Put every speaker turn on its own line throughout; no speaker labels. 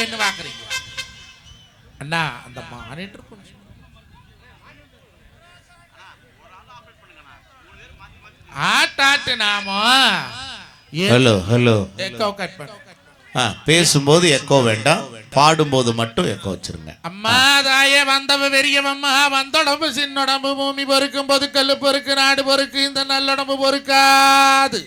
என்ன பாக்குறீங்க அண்ணா? அந்த மானிட்டர் கொஞ்சம் ஆட்டாட்டு நாமோ.
ஹலோ ஹலோ,
எக்கோ கட் பண்ணு.
பேசும்போது எக்கோ வேண்டாம், பாடும்போது மட்டும் எக்கோ வச்சிருங்க.
அம்மா தாயே வந்தவ பெரியவம்மா, வந்தொடம்பு சின்னொடம்பு, பூமி பொறுக்கும் பொதுக்கல்லு பொறுக்கு, நாடு பொறுக்கு, இந்த நல்லுடம்பு பொறுக்காது.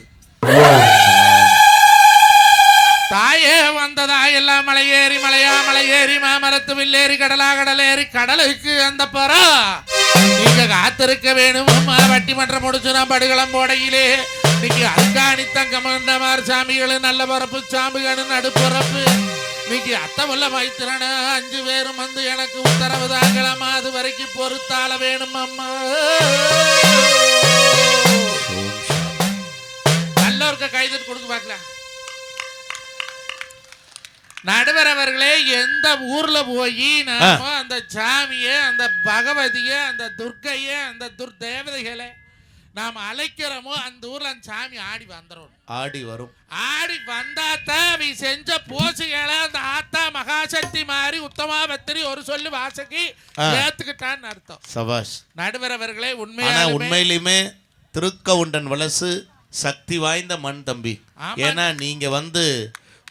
தாயே வந்ததா எல்லாம் மலையேறி மலையா மலையேறி மாமரத்து வில்லேறி கடலா கடலேறி கடலுக்கு அந்த பரா நீங்க காத்திருக்க வேணும். பட்டிமன்றம் முடிச்சு நான் படுகளம் போடையிலே இன்னைக்கு அல்காணி தங்கமண்டமார் சாமிகளும் நல்ல பரப்பு சாமிகளும் நடுப்பரப்பு இன்னைக்கு அத்தமுள்ள மைத்திரன 5 பேரும் வந்து எனக்கு உத்தரவு தாங்கலாமா, அது வரைக்கும் பொறுத்தாள வேணும் அம்மா. நல்லோருக்கு கைதட்டு கொடுக்க பார்க்கலாம். நடுவர் அவர்களே, எந்த ஊர்ல போய் நாம அந்த சாமிய, அந்த பகவதிய, அந்த துர்க்கைய, அந்த துர்தேவதைகளை நாம் அழைக்கிறோமோ அந்த ஊர்ல அந்த சாமி ஆடி வந்துடும்.
ஆடி வரும்.
ஆடி வந்தாத்தான் அவை செஞ்ச பூசைகளை அந்த ஆத்தா மகாசக்தி மாதிரி உத்தமா பத்திரி ஒரு சொல்லு வாசகி ஏத்துக்கிட்டான்னு அர்த்தம்.
சபாஷ்.
நடுவர் அவர்களே,
உண்மையிலுமே திருக்கவுண்டன் வலசு சக்தி வாய்ந்த மண் தம்பி. ஏன்னா நீங்க வந்து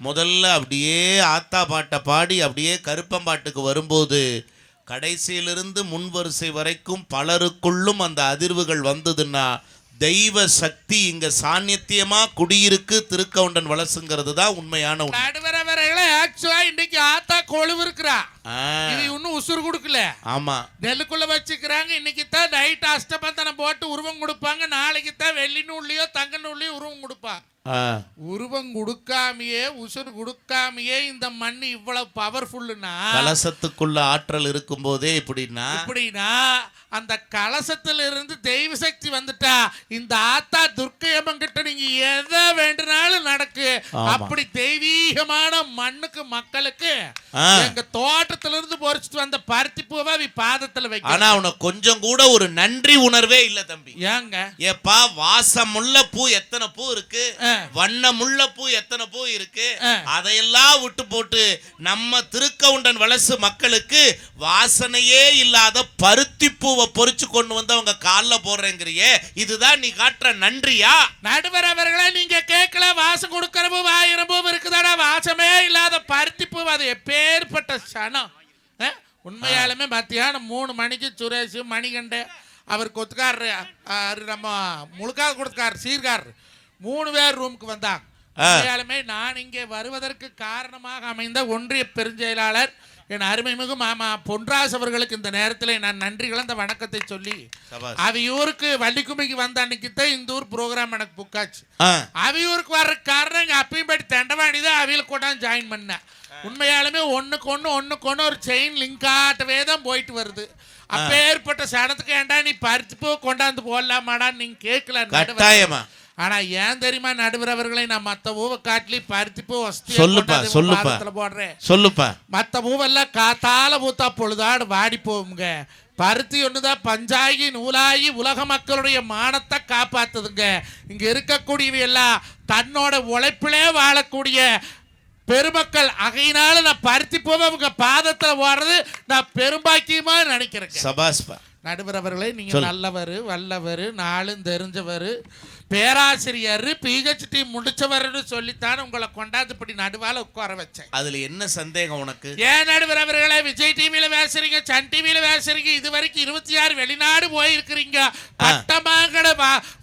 முதல்ல அப்படியே ஆத்தா பாட்டை பாடி அப்படியே கருப்பம்பாட்டுக்கு வரும்போது கடைசியிலிருந்து முன் வரிசை வரைக்கும் பலருக்குள்ளும் அந்த அதிர்வுகள் வந்ததுன்னா தெய்வ சக்தி இங்க சாநித்தியமா குடியிருக்கு திருக்கவுண்டன் வலசுங்கிறது தான் உண்மையான
நடுவரவர்களே. ஆக்சுவலா இன்னைக்கு ஆத்தா கொழுவு இருக்கிறா, இது இன்னும் உசுறு கொடுக்கல.
ஆமா,
நெல்லுக்குள்ள வச்சுக்கிறாங்க. இன்னைக்கு தான் நைட் அஷ்டபந்தனம் போட்டு உருவம் கொடுப்பாங்க. நாளைக்கு தான் வெள்ளி நூல்லையோ தங்க நூல்லையோ உருவம் கொடுப்பாங்க. உருவம் கொடுக்காமையே உசுறு கொடுக்காமையே இந்த மண் இவ்வளவு பவர்ஃபுல்லுனா,
கலசத்துக்குள்ள ஆற்றல் இருக்கும் போதே இப்படின்னா
அந்த கலசத்துல இருந்து தெய்வ சக்தி வந்துட்டா இந்த ஆத்தா துர்க்கையம்மன் கிட்ட நீங்க எதை வேண்டுனாலும் நடக்கு. அப்படி தெய்வீகமான மண்ணுக்கு மக்களுக்கு எங்க தோட்டத்துல இருந்து பொறிச்சிட்டு வந்த பருத்தி பூவை பாதத்துல வைக்க.
ஆனா உனக்கு கொஞ்சம் கூட ஒரு நன்றி உணர்வே இல்ல தம்பி.
ஏங்க?
ஏப்பா, வாசமுள்ள பூ எத்தனை பூ இருக்கு, வண்ணமுள்ள பூ எத்தனை பூ இருக்கு, அதையெல்லாம் விட்டு போட்டு நம்ம திருக்கவுண்டன் வலசு மக்களுக்கு வாசனையே இல்லாத பருத்தி பூவை பொறிச்சு கொண்டு வந்து அவங்க கால்ல போடுறேங்கிறியே, இதுதான் நீ காட்டுற நன்றியா?
நடுவர் அவர்களே, நீங்க கேட்கல, வாசம் கொடுக்கிற பூ 1000 பூ இருக்குதாடா, வாசமே இல்லாத பருத்தி பூ. அது எப்பேற்பட்ட சனம். உண்மையாலுமே மத்தியானம் 3 மணிக்கு சுரேஷ் மணிகண்ட அவர் கொத்துக்காரரு நம்ம முழுக்காக கொடுத்துக்காரர் சீர்காரர் 3 பேர் ரூமுக்கு வந்தாங்க. உண்மையாலுமே நான் இங்கே வருவதற்கு காரணமாக அமைந்த ஒன்றிய பெருஞ்செயலாளர் என் அருமைமிகு மாமா பொன்ராஜ் அவர்களுக்கு இந்த நேரத்தில் நான் நன்றி கலந்த வணக்கத்தை சொல்லி, அவையூருக்கு வள்ளிக்குமிக்கு வந்த அன்னைக்கு தான் இந்த ஊர் ப்ரோக்ராம் எனக்கு புக்காச்சு. அவையூருக்கு வர்ற காரணம் எங்கள் அப்பயும் படி தண்டவாணி தான் அவையில் கொண்டாந்து ஜாயின் பண்ணேன். உண்மையாலுமே ஒன்றுக்கு ஒன்று ஒரு செயின் லிங்காட்டவே தான் போயிட்டு வருது. அப்பேற்பட்ட சடத்துக்கு ஏண்டா நீ பருத்தி பூ கொண்டாந்து போடலாமாடான்னு நீங்க கேட்கல. ஆனா ஏன் தெரியுமா நடுவர் அவர்களை, நான் மத்த பூவை காட்டிலி பருத்தி பூ போடுறேன். சொல்லுப்பா, மத்த பூவெல்லாம் காத்தால பூத்தா பொழுதாடு வாடி போவுங்க. பருத்தி ஒண்ணுதான் பஞ்சாகி நூலாகி உலக மக்களுடைய மானத்தை காப்பாத்துதுங்க. இங்க இருக்கக்கூடியவை எல்லாம் தன்னோட உழைப்பிலே வாழக்கூடிய பெருமக்கள். ஆகையினால நான் பருத்தி பூவை அவங்க பாதத்துல போடுறது நான் பெரும்பாக்கியமா நினைக்கிறேன். நடுவர் அவர்களே, நீங்க நல்லவர், வல்லவர், நாளும் தெரிஞ்சவர், பேராசிரியர், PhD முடிச்சவர்னு சொல்லித்தான் உங்களை கொண்டாந்து இப்படி நடுவால உட்கார வச்சேன்.
அதுல என்ன சந்தேகம் உனக்கு?
ஏன் நடுவர் அவர்களே, விஜய் டிவியில பேசுறீங்க, சன் டிவியில பேசுறீங்க, இது வரைக்கும் 26 வெளிநாடு போயிருக்கிறீங்க. பட்டமாங்கட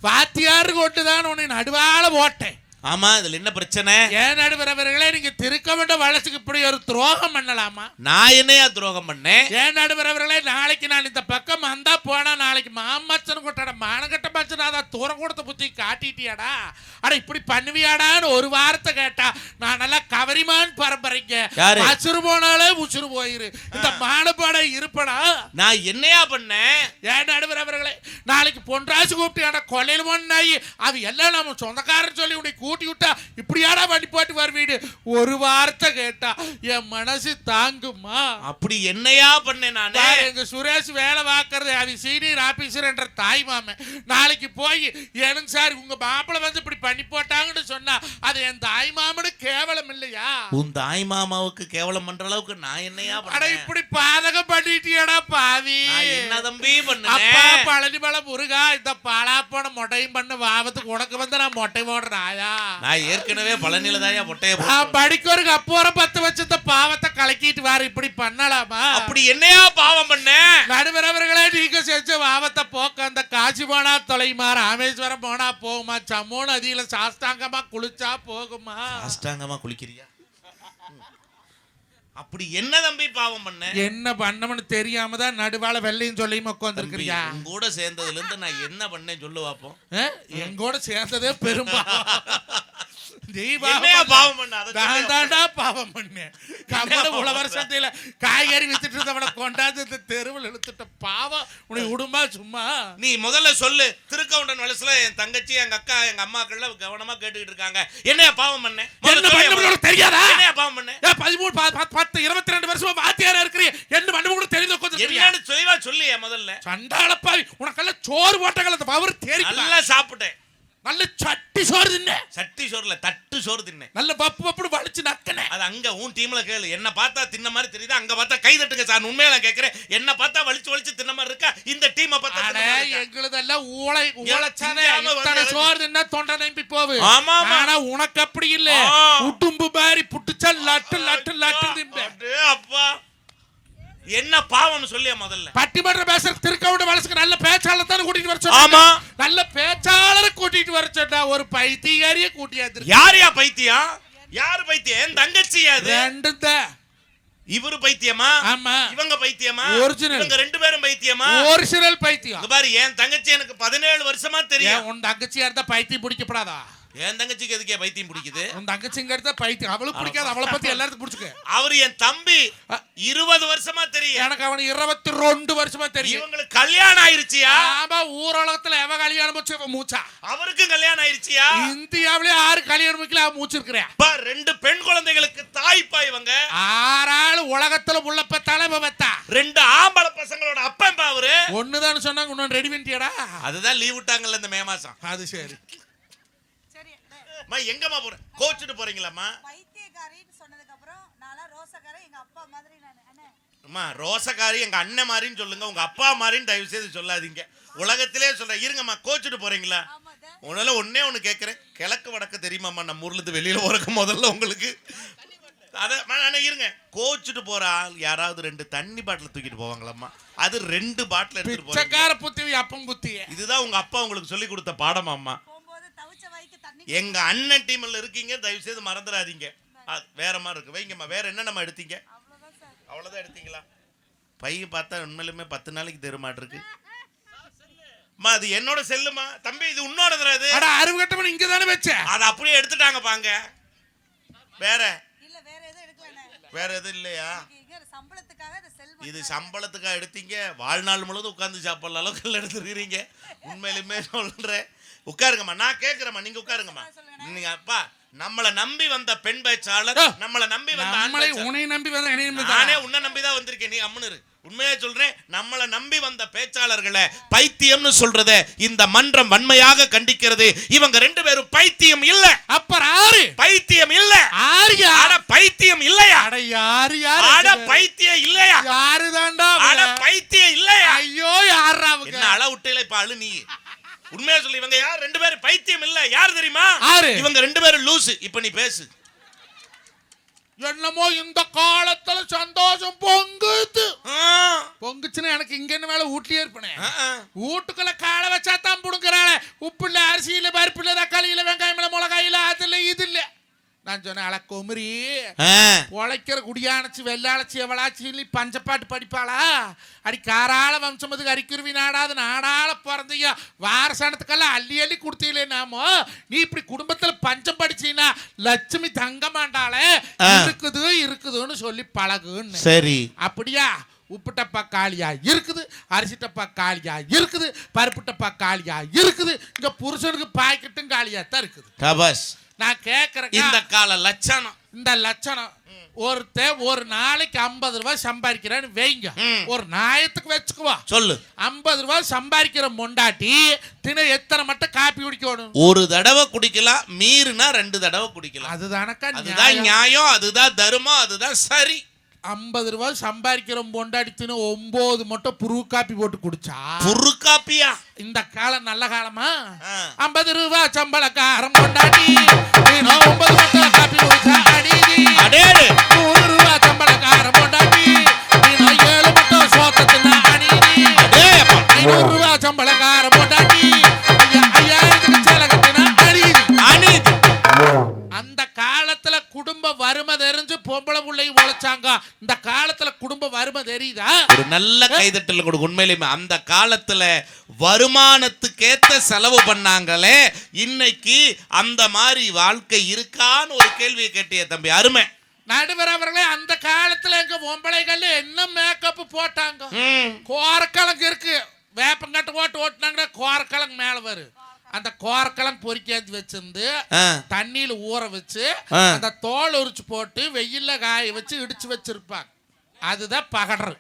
வாத்தியாரு கொண்டுதான் உன்னை நடுவால போட்டேன்.
ஆமா, இதுல என்ன பிரச்சனை?
ஏன் நடுவர் அவர்களே, நீங்க திருக்கவுண்ட வளர்ச்சிக்கு இப்படி ஒரு துரோகம் பண்ணலாமா?
நான் என்னையா துரோகம் பண்ணேன்?
ஏன் நடுவர் அவர்களே, நாளைக்கு நான் இந்த பக்கம் வந்தா போனா நாளைக்கு மாமச்சன் கொட்டாட மானகட்ட மச்சனாதா தூரம் கொடுத்த புத்தி காட்டிட்டியாடா, அட இப்படி பண்ணுவியாடான்னு ஒரு வார்த்தை கேட்டா நான் நல்லா கவரிமான் பரம்பரைங்க. அசுறு போனாலே உசுறு போயிரு. இந்த மானப்பாட இருப்படா. நான் என்னையா பண்ணேன்? ஏன் நடுவர் அவர்களே, நாளைக்கு பொன்ராசு கூப்பிட்டு கொள்ளையில் போனாயி அது எல்லாம் நம்ம சொந்தக்காரன் சொல்லி உனக்கு கூட்டி விட்டா இப்படியாடா பண்ணி போட்டு வர வீடு ஒரு வார்த்தை கேட்டா என் மனசு தாங்குமா?
அப்படி என்னையா பண்ணேன் நானு?
எங்க சுரேஷ் வேலை பார்க்கறது அது சீனியர் ஆபீசர் என்ற தாய் மாமன். நாளைக்கு போய் எனக்கு சார் உங்க மாப்பிளை வந்து இப்படி பண்ணி போட்டாங்கன்னு சொன்னா அது என் தாய் மாமனு கேவலம் இல்லையா?
உன் தாய் மாமாவுக்கு கேவலம் பண்ற அளவுக்கு நான் என்னையா பண்ணேன்?
இப்படி பாதகம் பண்ணிட்டியடா பாவி.
என்ன தம்பி பண்ணேன்?
அப்பா பழனி மலை முருகா இந்த பாலாப்போன மொட்டையும் பண்ண வாவத்துக்கு உனக்கு வந்து நான் மொட்டை போடுறாயா?
நான் ஏற்கனவே பழனியில தாயா மொட்டைய
படிக்கோருக்கு அப்போற 10 வருஷத்தை பாவத்தை கலக்கிட்டு வாரு இப்படி பண்ணலாமா?
அப்படி என்னையா பாவம் பண்ண?
நடுவரவர்களே நீங்க செஞ்ச பாவத்தை போக்க அந்த காசி போனா தொலைமா, ராமேஸ்வரம் போனா போகுமா, சம்மோ நதியில சாஸ்தாங்கமா குளிச்சா போகுமா?
சாஸ்தாங்கமா குளிக்கிறியா? அப்படி என்ன தம்பி பாவம் பண்ண?
என்ன பண்ணணும்னு தெரியாம தான் நடுவால வெள்ளையும் சொல்லியும் உட்காந்துருக்கிறியா?
உங்க கூட சேர்ந்ததுல இருந்து நான் என்ன பண்ணேன் சொல்லு பாப்போம்.
என் கூட சேர்ந்ததே பெரும்பா. உழவர் சந்தையில காய்கறி வித்துட்டு இருந்தவனை கொண்டாந்து தெருவில் இழுத்துட்ட பாவம். உனக்கு விடுமா சும்மா? நீ
முதல்ல சொல்லு. திருக்கவுண்டன் வலசுல என் தங்கச்சி எங்க அக்கா எங்க அம்மாக்கள்ல கவனமா கேட்டுக்கிட்டு இருக்காங்க. என்னையா பாவம் பண்ண?
தெரியாதா?
என்னையா பாவம் பண்ண?
13 10 22 வருஷமா வாத்தியாரா இருக்கிறீ என்ன பண்ண கூட தெரியுது?
என்னன்னு தெளிவா சொல்லியா முதல்ல.
சண்டாளப்பாவி உனக்கெல்லாம் சோறு போட்டகள் அந்த பவர் தேடி
நல்லா சாப்பிட்டேன்.
நல்ல சட்டி சோறு தின்ன.
சட்டி சோறுல தட்டு சோறு தின்னேன்.
நல்ல பப்பு பப்பு வலிச்சு நக்கனே.
அது அங்க உன் டீம்ல கேளு. என்ன பார்த்தா தின்ன மாதிரி தெரியுது, அங்க பார்த்தா கை தட்டுங்க சார். உண்மையா நான் கேக்குறேன். என்ன பார்த்தா வலிச்சு வலிச்சு தின்ன மாதிரி இருக்கா? இந்த டீமை பார்த்தா
எங்களுதெல்லாம் ஊளை சோறு தின்னா தொண்டை நம்பி போவு. ஆனா உனக்கு அப்படி இல்ல. உடும்பு மாதிரி புட்டுச்சா லட்டு லட்டு லட்டு திம்ப.
அப்பா என்ன பாவம்னு சொல்லியா முதல்ல.
பட்டிமன்ற பேசுற திருக்கவுண்ட வலசுக்கு நல்ல பேச்சாளர் தான கூட்டிட்டு வர சொன்னா.
ஆமா
நல்ல பேச்சாளரை கூட்டிட்டு வர சொன்னா ஒரு பைத்தியக்காரியை கூட்டியாந்து.
யாரையா பைத்தியம்? யாரு பைத்தியம்? என் தங்கச்சியா? அது
ரெண்டும் தான்.
இவரு பைத்தியமா?
ஆமா.
இவங்க பைத்தியமா?
ஒரிஜினல்.
இவங்க ரெண்டு பேரும் பைத்தியமா?
ஒரிஜினல் பைத்தியம்.
இங்க பாரு, என் தங்கச்சி எனக்கு 17 வருஷமா தெரியும்.
உன் தங்கச்சியா இருந்தா பைத்தியம் பிடிக்கப்படாதா?
என் தங்கச்சிக்கு எதுக்கே பைத்தியம் பிடிக்குது?
உன் தங்கச்சிங்க எடுத்தா பைத்தியம் அவளுக்கு பிடிக்காது. அவளை பத்தி எல்லாருக்கும் பிடிச்சுக்க.
அவரு என் தம்பி 20 வருஷமா தெரியும்.
எனக்கு அவன் 22 வருஷமா தெரியும்.
இவங்களுக்கு கல்யாணம் ஆயிருச்சியா?
ஆமா. ஊரலகத்துல எவ கல்யாணம் முடிச்சு மூச்சா?
அவருக்கு கல்யாணம் ஆயிருச்சியா?
இந்தியாவிலே 6 கல்யாணம் முடிக்கல மூச்சு இருக்கிறேன்.
2 பெண் குழந்தைகளுக்கு தாய்ப்பா இவங்க.
6 ஆள் உலகத்துல உள்ள பத்தால பத்தா.
2 ஆம்பளை பசங்களோட அப்பா அவரு.
ஒண்ணுதான் சொன்னாங்க. இன்னொன்னு ரெடி பண்ணிட்டியாடா?
அதுதான் லீவ் விட்டாங்கல்ல இந்த மே மாசம்.
அது சரி.
எங்கம்மா போற? கோச்சிட்டு போறீங்களாம்மா?
பைத்தியக்காரின்னு சொன்னதுக்கு அப்புறம் நாளா ரோசக்காரி எங்க அப்பா மாதிரி நானு.
அம்மா ரோசக்காரி எங்க அண்ணன் மாதிரின்னு சொல்லுங்க. உங்க அப்பா மாதிரின்னு தயவு செய்து சொல்லாதீங்க. உலகத்திலே சொல்றேன். இருங்கம்மா, கோச்சிட்டு போறீங்களா? உன்னால ஒன்னே ஒண்ணு கேட்கறேன். கிழக்கு வடக்கு தெரியுமாம்மா? நம்ம ஊர்ல இருந்து வெளியில போறக்கு முதல்ல உங்களுக்கு அத இருங்க. கோச்சிட்டு போற ஆள் யாராவது 2 தண்ணி பாட்டில் தூக்கிட்டு போவாங்களாம்மா? அது 2 பாட்டில் எடுத்துட்டு போறாங்க.
புத்தி அப்பம் புத்தி.
இதுதான் உங்க அப்பா உங்களுக்கு சொல்லி கொடுத்த பாடமாம்மா. எங்க அண்ணன் டீம்ல இருக்கீங்க, தயவு செய்து மறந்துடாதீங்க. வேற மாதிரி இருக்கு. வைங்கம்மா. வேற என்ன நம்ம எடுத்தீங்க? அவ்வளவுதான் எடுத்தீங்களா? பையன் பார்த்தா உண்மையிலுமே 10 நாளைக்கு தெருமாட்டு இருக்கு. அது என்னோட செல்லுமா தம்பி, இது உன்னோட. அது
அறிவு கட்டவன் இங்க தானே வச்ச.
அதை அப்படியே எடுத்துட்டாங்க பாங்க. வேற வேற எதுவும் இல்லையா? இது சம்பளத்துக்காக எடுத்தீங்க. வாழ்நாள் முழுவதும் உட்கார்ந்து சாப்பிடல அளவுக்கு எடுத்துருக்கீங்க. உண்மையிலுமே சொல்றேன். உட்காருங்கம்மா. நான் கேட்கிறேம்மா, நீங்க உட்காருங்கம்மா. நீங்க அப்பா நம்மளை நம்பி வந்த பெண் பேச்சாளர், நம்மளை நம்பி வந்த
உன்னை நம்பி வந்த
நானே உன்னை நம்பிதான் வந்திருக்கேன். நீ அம்மனு உண்மையா சொல்றேன். நம்மளை நம்பி வந்த பேச்சாளர்களை பைத்தியம்னு சொல்றத இந்த மன்றம் வன்மையாக கண்டிக்கிறது. இவங்க 2 பேரும் பைத்தியம் இல்ல.
அப்புறம் யாரு
பைத்தியம் இல்ல?
ஆட
பைத்தியம் இல்லையா?
அட யாரு
அட பைத்தியம் இல்லையா?
யாரு தாண்டா?
அட பைத்தியம் இல்லையா?
ஐயோ யாரா
என்ன அள விட்டல இப்ப அழு நீ. உண்மையா சொல்லி இவங்க யார் 2 பேரும் பைத்தியம் இல்ல. யார் தெரியுமா? இவங்க 2 பேரும் லூசு. இப்ப நீ பேசு.
என்னமோ இந்த காலத்துல சந்தோஷம் பொங்குது. பொங்குச்சுன்னா எனக்கு இங்க என்ன வேலை? வீட்லயே இருப்பேன். வீட்டுக்குள்ள காலை வச்சா தான் புடுங்குறாள. உப்பு இல்ல, அரிசி இல்ல, பருப்பு இல்ல, தக்காளி இல்ல, வெங்காயம் இல்ல, மிளகாய் இல்ல, அது இல்ல, இது இல்ல. நான் சொன்னேன் அல கொமரி பொழைக்கிற குடியானச்சு வெள்ளாளச்சி எவளாச்சி பஞ்சப்பாட்டு படிப்பாளா? அடி காராள வம்சமதுக்கு அரிக்குருவி நாடாது நாடாள பிறந்தையா வாரசானத்துக்கெல்லாம் அள்ளி அள்ளி கொடுத்தீங்களே. நாமோ நீ இப்படி குடும்பத்துல பஞ்சம் படிச்சீன்னா லட்சுமி தங்க மாட்டாளே. இருக்குதுன்னு சொல்லி பழகுன்னு.
சரி
அப்படியா? உப்பு டப்பா காலியா இருக்குது, அரிசி டப்பா காலியா இருக்குது, பருப்பு டப்பா காலியா இருக்குது. இங்க புருஷனுக்கு பாக்கெட்டும் காலியா தான் இருக்குது. நான் கேக்குறேன்
இந்த கால லட்சணம்.
இந்த லட்சணம் ஒருத்தன் ஒரு நாளைக்கு 50 ரூபாய் சம்பாதிக்கிறான்னு வைங்க, ஒரு நியாயத்துக்கு வச்சுக்குவா சொல்லு. 50 ரூபாய் சம்பாதிக்கிற மொண்டாட்டி தினம் எத்தனை மட்டும் காப்பி குடிக்கணும்?
ஒரு தடவை குடிக்கலாம், மீறினா 2 தடவை குடிக்கலாம். அதுதான் நியாயம், அதுதான் தர்மம், அதுதான் சரி.
50 ரூபாய் சம்பாதிக்கிற பொண்டாட்டி தினம் 9 மட்டும் புரு காப்பி போட்டு குடிச்சா
புரு காப்பியா?
இந்த காலம் நல்ல காலமா? 50 ரூபாய் சம்பளக்காரன் பொண்டாட்டி தினம் 9 மட்டும் காப்பி குடிச்சா அடிதி. 100 ரூபாய் சம்பளக்காரன் பொண்டாட்டி தினம் 7 மட்டும் சோத்தத்தினா அடிதி. 500 ரூபாய் சம்பளக்காரன் பொண்டாட்டி 5000க்கு சேலகத்தினா அடிதி. அந்த காலத்துல குடும்ப வறுமை தெரிஞ்சு பொம்பளை பிள்ளை உழைச்சாங்க. இந்த காலத்துல குடும்ப வறுமை தெரியுதா?
ஒரு நல்ல கைதட்டல் கொடுக்கும். உண்மையிலுமே அந்த காலத்துல வருமானத்துக்கேத்த செலவு பண்ணாங்களே, இன்னைக்கு அந்த மாதிரி வாழ்க்கை இருக்கான்னு ஒரு கேள்வியை கேட்டிய தம்பி. அருமை
நடுவர் அவர்களே, அந்த காலத்துல எங்க பொம்பளைகள் என்ன மேக்கப் போட்டாங்க? கோரக்கிழங்கு இருக்கு, வேப்பங்கட்டு ஓட்டுனாங்கன்னா கோரக்கிழங்கு மேல வரும். அந்த கோரக்கிழங்கு பொறிக்காந்து வச்சிருந்து தண்ணியில ஊற வச்சு அந்த தோல் உரிச்சு போட்டு வெயில்ல காய வச்சு இடிச்சு வச்சிருப்பாங்க. அதுதான் பகடரு.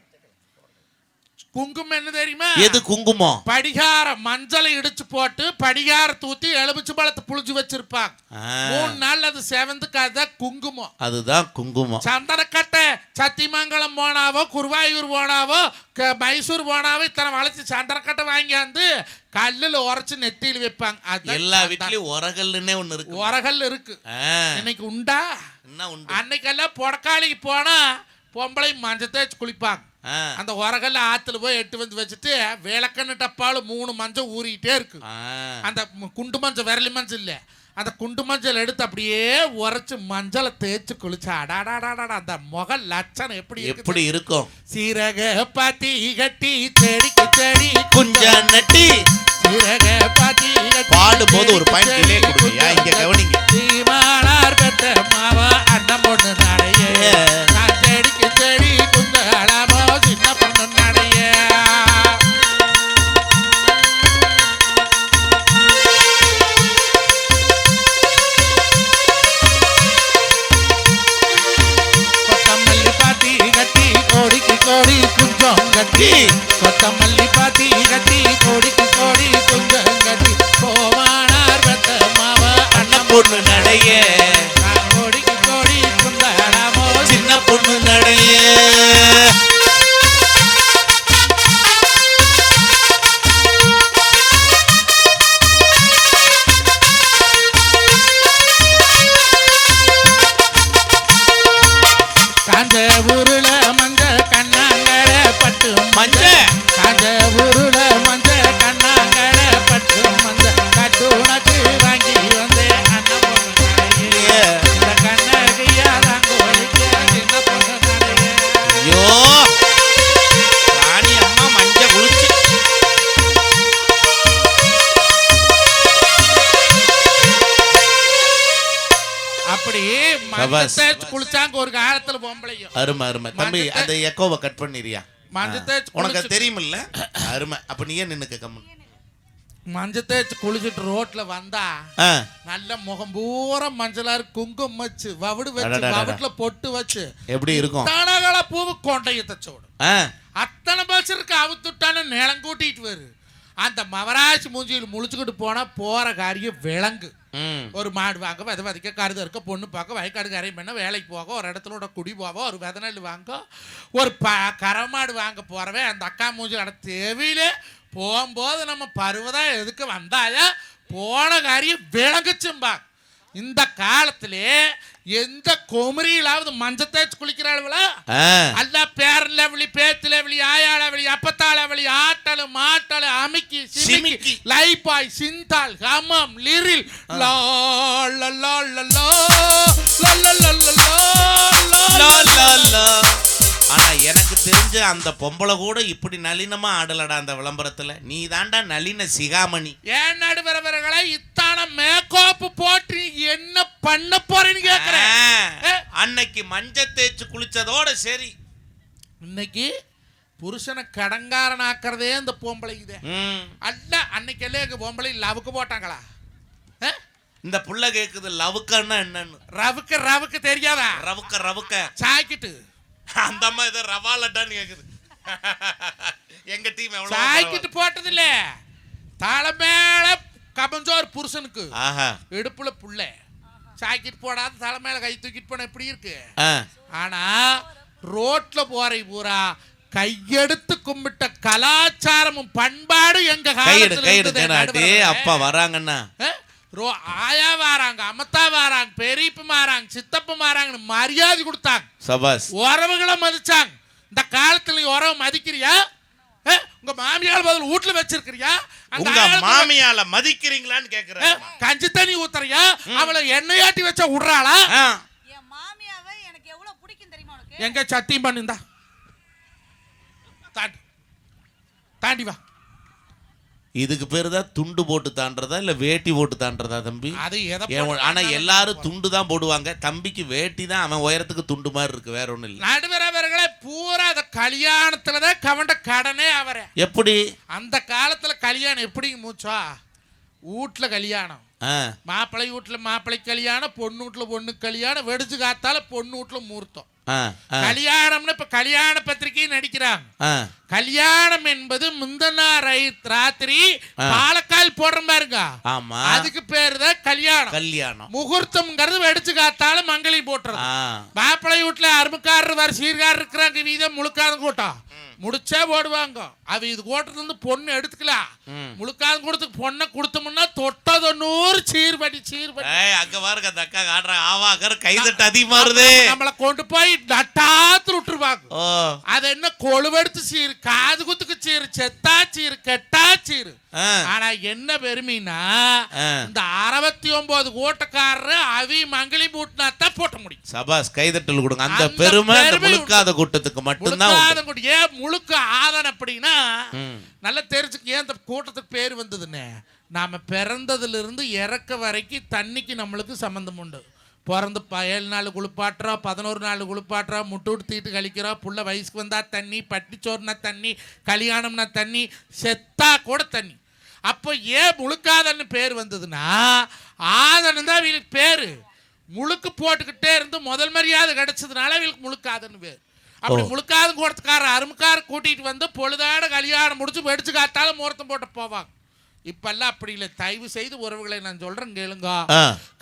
குங்குமம் என்ன தெரியுமா?
எது குங்குமம்?
படிகாரம். மஞ்சளை இடிச்சு போட்டு படிகாரத்தை ஊத்தி எலுமிச்சு பழத்தை புளிஞ்சு வச்சிருப்பாங்க. 3 நாள் அது செவந்துக்கு. அதுதான் குங்குமம்.
அதுதான் குங்குமம்.
சந்தனக்கட்டை சத்தியமங்கலம் போனாவோ, குருவாயூர் போனாவோ, மைசூர் போனாவோ இத்தனை வளைச்சு சந்தனக்கட்டை வாங்கியாந்து கல்லுல உரைச்சு நெத்தியில் வைப்பாங்க.
எல்லா வீட்லயும் உரகல்லுன்னே ஒண்ணு இருக்கு.
உரகல் இருக்கு. இன்னைக்கு உண்டா?
என்ன உண்டு?
அன்னைக்கெல்லாம் பொடக்காளிக்கு போனா பொம்பளை மஞ்சள் தேய்ச்சி குளிப்பாங்க. அந்த உரகல்ல ஆத்துல போய் எட்டு வந்து வச்சுட்டு விளக்கண்ணு டப்பால 3 மஞ்சள் ஊறிக்கிட்டே இருக்கு. அந்த குண்டு மஞ்சள், விரலி மஞ்சள் இல்ல, அந்த குண்டு மஞ்சள் எடுத்து அப்படியே உரைச்சு மஞ்சளை தேய்ச்சி குளிச்சா அடாடாடாடா அந்த முக லட்சணம் எப்படி
இருக்கும்?
சீரக பாத்தி கட்டி செடிக்கு செடி
குஞ்ச நட்டி
சீரக பாத்தி
பாடும்போது ஒரு பாயிண்ட் டிலே கொடுங்க. இங்க கவனிங்க.
சீமானார் பெற்ற மாவா அண்ணன் பொண்ணு நடைய செடிக்கு செடி குந்தளாமோ சின்ன பொண்ணு நடைய. கொத்தமல்லி பாத்தி கட்டி கோடிக்கு கோடி குஞ்சம் கட்டி, கொத்தமல்லி பாத்தி கட்டி கோடிக்கு கோடி குஞ்சம் கட்டி கோமானார் பெற்ற மாவா அண்ணன் பொண்ணு நடைய கோடிக்கு கோடி குந்தளாமோ
சின்ன பொண்ணு நடைய.
காஞ்ச ஊருல மஞ்ச கண்ணாங்கட பட்டு
மஞ்ச
காஞ்ச ஊருல மஞ்ச கண்ணாங்கட பட்டு மஞ்ச கட்டுனக்கு வாங்கி வந்தே அண்ணன் பொண்ணு நடைய. இந்த கண்ணகியா தாங்கோலிக்க சின்ன பொண்ணு நடைய.
ஐயோ ராணி அம்மா மஞ்ச குளிச்சு
அப்படி மஞ்சள் தேய்ச்சி குளிச்சாங்க ஒரு காலத்துல பொம்பளையும்.
அருமை அருமை தம்பி. அந்த எக்கோவை கட் பண்ணிரியா?
மஞ்சள் தேய்ச்சி
உனக்கு தெரியுமில்ல? அருமை. அப்ப நீயே நின்னுக்க கம்மன்.
மஞ்சள் தேய்ச்சி குளிச்சுட்டு ரோட்ல வந்தா நல்ல முகம் பூரா மஞ்சளா குங்குமம் வச்சு வவுடு வச்சு வவுட்ல பொட்டு வச்சு
எப்படி இருக்கும்?
தடகள பூவு கொண்டைய தச்சோடு அத்தனை பஸ் இருக்கு. அவுத்துட்டான நிலம் கூட்டிட்டு வரு. அந்த மவராசி மூஞ்சியில் முழிச்சுக்கிட்டு போனா போற காரியம் விலங்கு. ஒரு மாடு வாங்க, விதை வதிக்க, கருது இருக்க, பொண்ணு பார்க்க, வயக்காடு கரை பண்ண, வேலைக்கு போக, ஒரு இடத்துல குடி போவோம், ஒரு விதை நெல் வாங்க, ஒரு கரமாடு வாங்க போறவன் அந்த அக்கா மூஞ்சி அட தேவையில போகும்போது நம்ம பருவதான் எதுக்கு வந்தாயா போன காரியம் விளங்குச்சும்பா. இந்த காலத்திலே எந்த குமரியிலாவது மஞ்சள் தேய்ச்சி குளிக்கிறாள்களா? அல்ல பேரன் லெவலி, பேத்து லெவலி, ஆயா லெவலி, அப்பத்தா லெவலி, ஆட்டலு மாட்டலு அமிக்கி சிமிக்கி லைப்பாய் சிந்தால் ஹமம் லிரில் லா லா லா லா லா லா லா லா லா.
ஆனா எனக்கு தெரிஞ்ச அந்த பொம்பளை கூட இப்படி நளினமா ஆடலடா அந்த விளம்பரத்துல. நீ தாண்டா நளின சிகாமணி.
ஏன் நடுவரவர்களை இத்தான மேக்கப் போட்டு என்ன பண்ண போறேன்னு கேக்குறேன்.
அன்னைக்கு மஞ்சள் தேய்ச்சி குளிச்சதோட சரி.
இன்னைக்கு புருஷனை கடங்காரன் ஆக்குறதே இந்த பொம்பளைக்குதே. அல்ல அன்னைக்கு எல்லாம் எங்க பொம்பளை லவுக்கு போட்டாங்களா?
இந்த புள்ள கேக்குது லவுக்கன்னா என்னன்னு.
ரவுக்கு தெரியாதா?
ரவுக்க
சாய்க்கிட்டு
அந்த அம்மா ஏதோ ரவா லட்டான்னு கேக்குது. எங்க டீம் எவ்வளவு
சாய்க்கிட்டு போட்டது இல்ல, தலை மேல கபஞ்சோர் புருஷனுக்கு இடுப்புல புள்ள சாய்க்கிட்டு போடாத தலை மேல கை தூக்கிட்டு போன எப்படி இருக்கு? ஆனா ரோட்ல போற பூரா கையெடுத்து கும்பிட்ட கலாச்சாரமும் பண்பாடு எங்க
காலத்துல அப்பா வராங்கன்னா
ஆயா வாராங்க, அம்மத்தா வாராங்க, பெரியப்பு மாறாங்க, சித்தப்பு மாறாங்கன்னு மரியாதை கொடுத்தாங்க.
சபாஸ்.
உறவுகளை மதிச்சாங்க. இந்த காலத்துல நீ உறவு மதிக்கிறியா? உங்க மாமியால பதில் வீட்டுல வச்சிருக்கிறியா?
உங்க மாமியால மதிக்கிறீங்களான்னு கேக்குறேன்.
கஞ்சி தண்ணி ஊத்துறியா? அவளை எண்ணெயாட்டி வச்சா விடுறாளா?
என் மாமியாவை எனக்கு எவ்வளவு பிடிக்கும் தெரியுமா உனக்கு?
எங்க சத்தியம் பண்ணிருந்தா தாண்டி வா.
இதுக்கு பேரு தான் துண்டு போட்டு தாண்டறதா இல்ல வேட்டி போட்டு தாண்டறதா தம்பி?
அது
ஆனா எல்லாரும் துண்டு தான் போடுவாங்க. தம்பிக்கு வேட்டி தான், அவன் உயரத்துக்கு துண்டு மாதிரி இருக்கு, வேற ஒண்ணும் இல்ல.
நடுவரவர்களை பூரா அந்த கல்யாணத்துலதான் கவண்ட கடனே அவரை.
எப்படி
அந்த காலத்துல கல்யாணம் எப்படி மூச்சா? வீட்டுல கல்யாணம், மாப்பிள்ளை வீட்டுல மாப்பிள்ளை கல்யாணம், பொண்ணு வீட்டுல பொண்ணு கல்யாணம், வெடிச்சு காத்தால பொண்ணு வீட்டுல மூர்த்தம். கல்யாணம்னு இப்ப கல்யாண பத்திரிகையும் நடிக்கிறாங்க. கல்யாணம் என்பது முந்தனா ராத்திரி பாலக்கால் போடுற பாருங்க, அதுக்கு பேரு தான் கல்யாணம். முகூர்த்தம்ங்கிறது வெடிச்சு காத்தால மங்களி போட்டுறது. மாப்பிள்ளை வீட்டுல அருமைக்காரர் வர சீர்காரர் இருக்கிறாங்க, வீதம் முழுக்காத கூட்டம் முடிச்சா போடுவாங்க. அவ இது கூட்டத்துல இருந்து பொண்ணு எடுத்துக்கலாம், முழுக்காத கூட்டத்துக்கு பொண்ணை கொடுத்தோம்னா தொட்டது 100 சீர்படி
அங்க பாருங்க அந்த அக்கா காட்டுற ஆவாக்கர் கைதட்டு அதிகமா வருது.
நம்மளை கொண்டு போய் நட்டாத்து விட்டுருவாங்க. அது என்ன கொழுவெடுத்து சீர், காது குத்துக்கு சீர், செத்தா சீர், கெட்டா சீர். ஆனா என்ன பெருமைனா இந்த 69 கூட்டக்காரரு அவி மங்களி பூட்டினாத்தான் போட்ட முடியும்.
சபாஸ், கைதட்டல் கொடுங்க. அந்த பெருமை முழுக்காத கூட்டத்துக்கு மட்டும்தான்.
ஏன் முழுக்க ஆதன் அப்படின்னா நல்லா தெரிஞ்சுக்க. ஏன் இந்த கூட்டத்துக்கு பேர் வந்ததுன்னு, நாம பிறந்ததுல இருந்து இறக்க வரைக்கும் தண்ணிக்கு நம்மளுக்கு சம்பந்தம் உண்டு. பிறந்து 7 நாள் குளிப்பாட்டுறோம், 11 நாள் குளிப்பாட்டுறோம், முட்டு விட்டு தீட்டு கழிக்கிறோம், புள்ள வயசுக்கு வந்தா தண்ணி, பட்டிச்சோறுனா தண்ணி, கல்யாணம்னா தண்ணி, செத்தா கூட தண்ணி. அப்போ ஏன் முழுக்காதன்னு பேர் வந்ததுன்னா ஆதன் தான் இவங்களுக்கு பேரு. முழுக்கு போட்டுக்கிட்டே இருந்து முதல் மரியாதை கிடைச்சதுனால இவங்களுக்கு முழுக்காதன்னு பேர். அப்படி முழுக்காத கூட்டத்துக்காரர் அருமைக்கார கூட்டிட்டு வந்து பொழுதாட கல்யாணம் முடிச்சு வெடிச்சு காத்தாலும் முகூர்த்தம் போட்டு போவாங்க. இப்பெல்லாம் அப்படி இல்லை. தயவு செய்து உறவுகளை நான் சொல்றேன் கேளுங்க,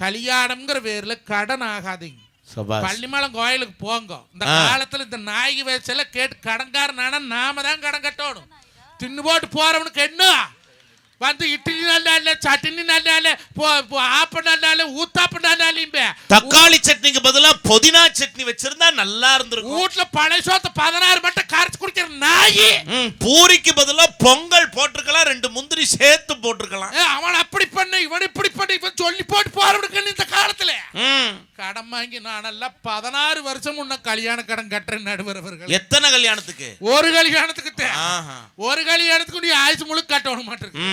கல்யாணம்ங்கிற பேர்ல கடன் ஆகாதீங்க. பள்ளிமலம் கோயிலுக்கு போங்க. இந்த காலத்துல இந்த நாயகி வயசுல கேட்டு கடன்காரனான நாம தான் கடன் கட்டணும். தின்னு போட்டு போறவனுக்கு என்ன வந்து இட்லி நல்லா இல்ல, சட்னி நல்லா இல்ல, ஆப்ப நல்லா இல்ல, ஊத்தாப்ப நல்லா இல்ல,
தக்காளி சட்னிக்கு பதிலா புதினா சட்னி வச்சிருந்தா நல்லா இருந்திருக்கும்.
வீட்டுல பழைய சோத்த 16 மட்டும் கரைச்சு குடிக்கிற நாயி.
பூரிக்கு பதிலா பொங்கல் போட்டிருக்கலாம், 2 முந்திரி சேர்த்து போட்டிருக்கலாம்.
அவன் அப்படி பண்ண, இவன் இப்படி பண்ண, இவன் சொல்லி போட்டு போறவனுக்கு இந்த காலத்துல கடன் வாங்கி நான் எல்லாம் 16 வருஷம் முன்ன கல்யாண கடன் கட்டுறேன். நடுவரவர்கள்
எத்தனை கல்யாணத்துக்கு?
ஒரு கல்யாணத்துக்கு. ஒரு கல்யாணத்துக்கு நீ ஆயுசு முழுக்க கட்டணும் மாட்டிருக்கு.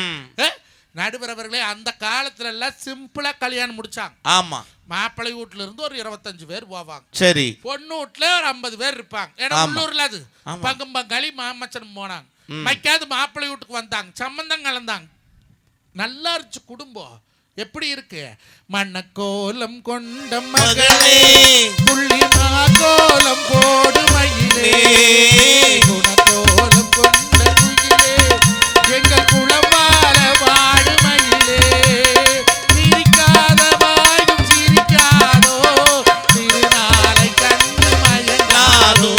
நடுவரவர்களே அந்த காலத்துல எல்லாம் சிம்பிளா கல்யாணம் முடிச்சாங்க.
ஆமா,
மாப்பிள்ளை வீட்டுல இருந்து ஒரு 25 பேர் போவாங்க.
சரி.
பொண்ணு வீட்டுல ஒரு 50 பேர் இருப்பாங்க. ஏன்னா உள்ளூர்ல அது பங்கும் பங்காளி மாமச்சன் போனாங்க. வைக்காது மாப்பிள்ளை வீட்டுக்கு வந்தாங்க, சம்பந்தம் கலந்தாங்க. நல்லா இருந்துச்சு குடும்பம். எப்படி இருக்கு? மண்ணக்கோலம் கொண்ட மகளே, புள்ளிமா கோலம் போடு மயிலே, குணக்கோலம் கொண்ட குயிலே, எங்க குளமால வாடு மயிலே, சிரிக்காத வாயும் சிரிக்காதோ, திருநாளை கண்டு மயங்காதோ,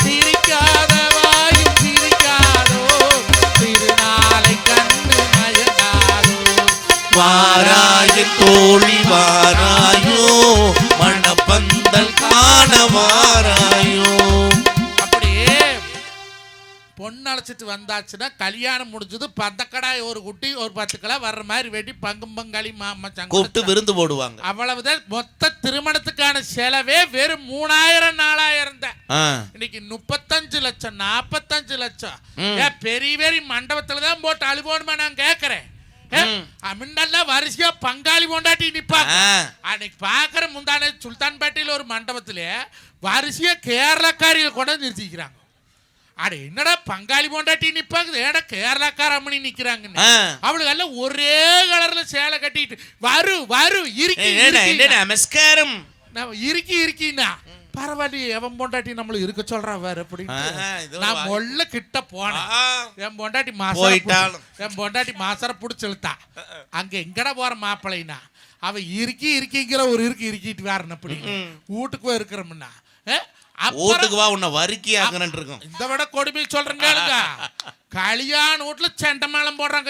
சிரிக்காத வாயும் சிரிக்காதோ, திருநாளை கண்டு மயங்காதோ,
வாராயின் தோழி வாராயோ, மணப்பந்தல் காண வாராயோ.
அப்படியே பொண்ணு அழைச்சிட்டு வந்தாச்சுன்னா கல்யாணம் முடிஞ்சது. பந்தக்கடாய் ஒரு குட்டி ஒரு 10 கிலோ வர்ற மாதிரி வெட்டி பங்கும் பங்காளி மாமச்சாங்க
கூப்பிட்டு விருந்து போடுவாங்க.
அவ்வளவுதான். மொத்த திருமணத்துக்கான செலவே வெறும் 3000 4000 தான். இன்னைக்கு 35 லட்சம் 45 லட்சம். பெரிய பெரிய மண்டபத்துல தான் போட்டு அழுவோடுமா நான் கேட்கிறேன். முன்னெல்லாம் வரிசையா பங்காளி கொண்டாட்டி நிப்பாங்க. அன்னைக்கு பாக்குற முந்தானே சுல்தான்பேட்டையில ஒரு மண்டபத்துல வரிசையா கேரளக்காரிகள் கொண்டு நிறுத்திக்கிறாங்க. அட என்னடா பங்காளி பொண்டாட்டி நிப்பாங்க, ஏடா கேரளாக்கார அம்மனி நிக்கிறாங்கன்னு. அவளுக்கு எல்லாம் ஒரே கலர்ல சேலை கட்டிட்டு வரு இறுக்கி
நமஸ்காரம்
இருக்கின்னா பரவாயில்லையே, எவன் பொண்டாட்டி நம்மள இருக்க சொல்றான் வேற அப்படின்னு நான் மொல்ல கிட்ட போனேன். என் பொண்டாட்டி மாசர புடிச்சு இழுத்தா. அங்க எங்கடா போற மாப்பிள்ளைனா அவ இருக்கிங்கிற ஒரு இருக்கிட்டு வேறன்னு அப்படி வீட்டுக்கு போய் இருக்கிறோம்னா
வீட்டுக்கு வா உன்னை வறுக்கி ஆகணும்னு இருக்கும்.
இந்த விட கொடுமை சொல்றேங்க, கல்யாண வீட்டுல செண்ட மேளம் போடுறாங்க.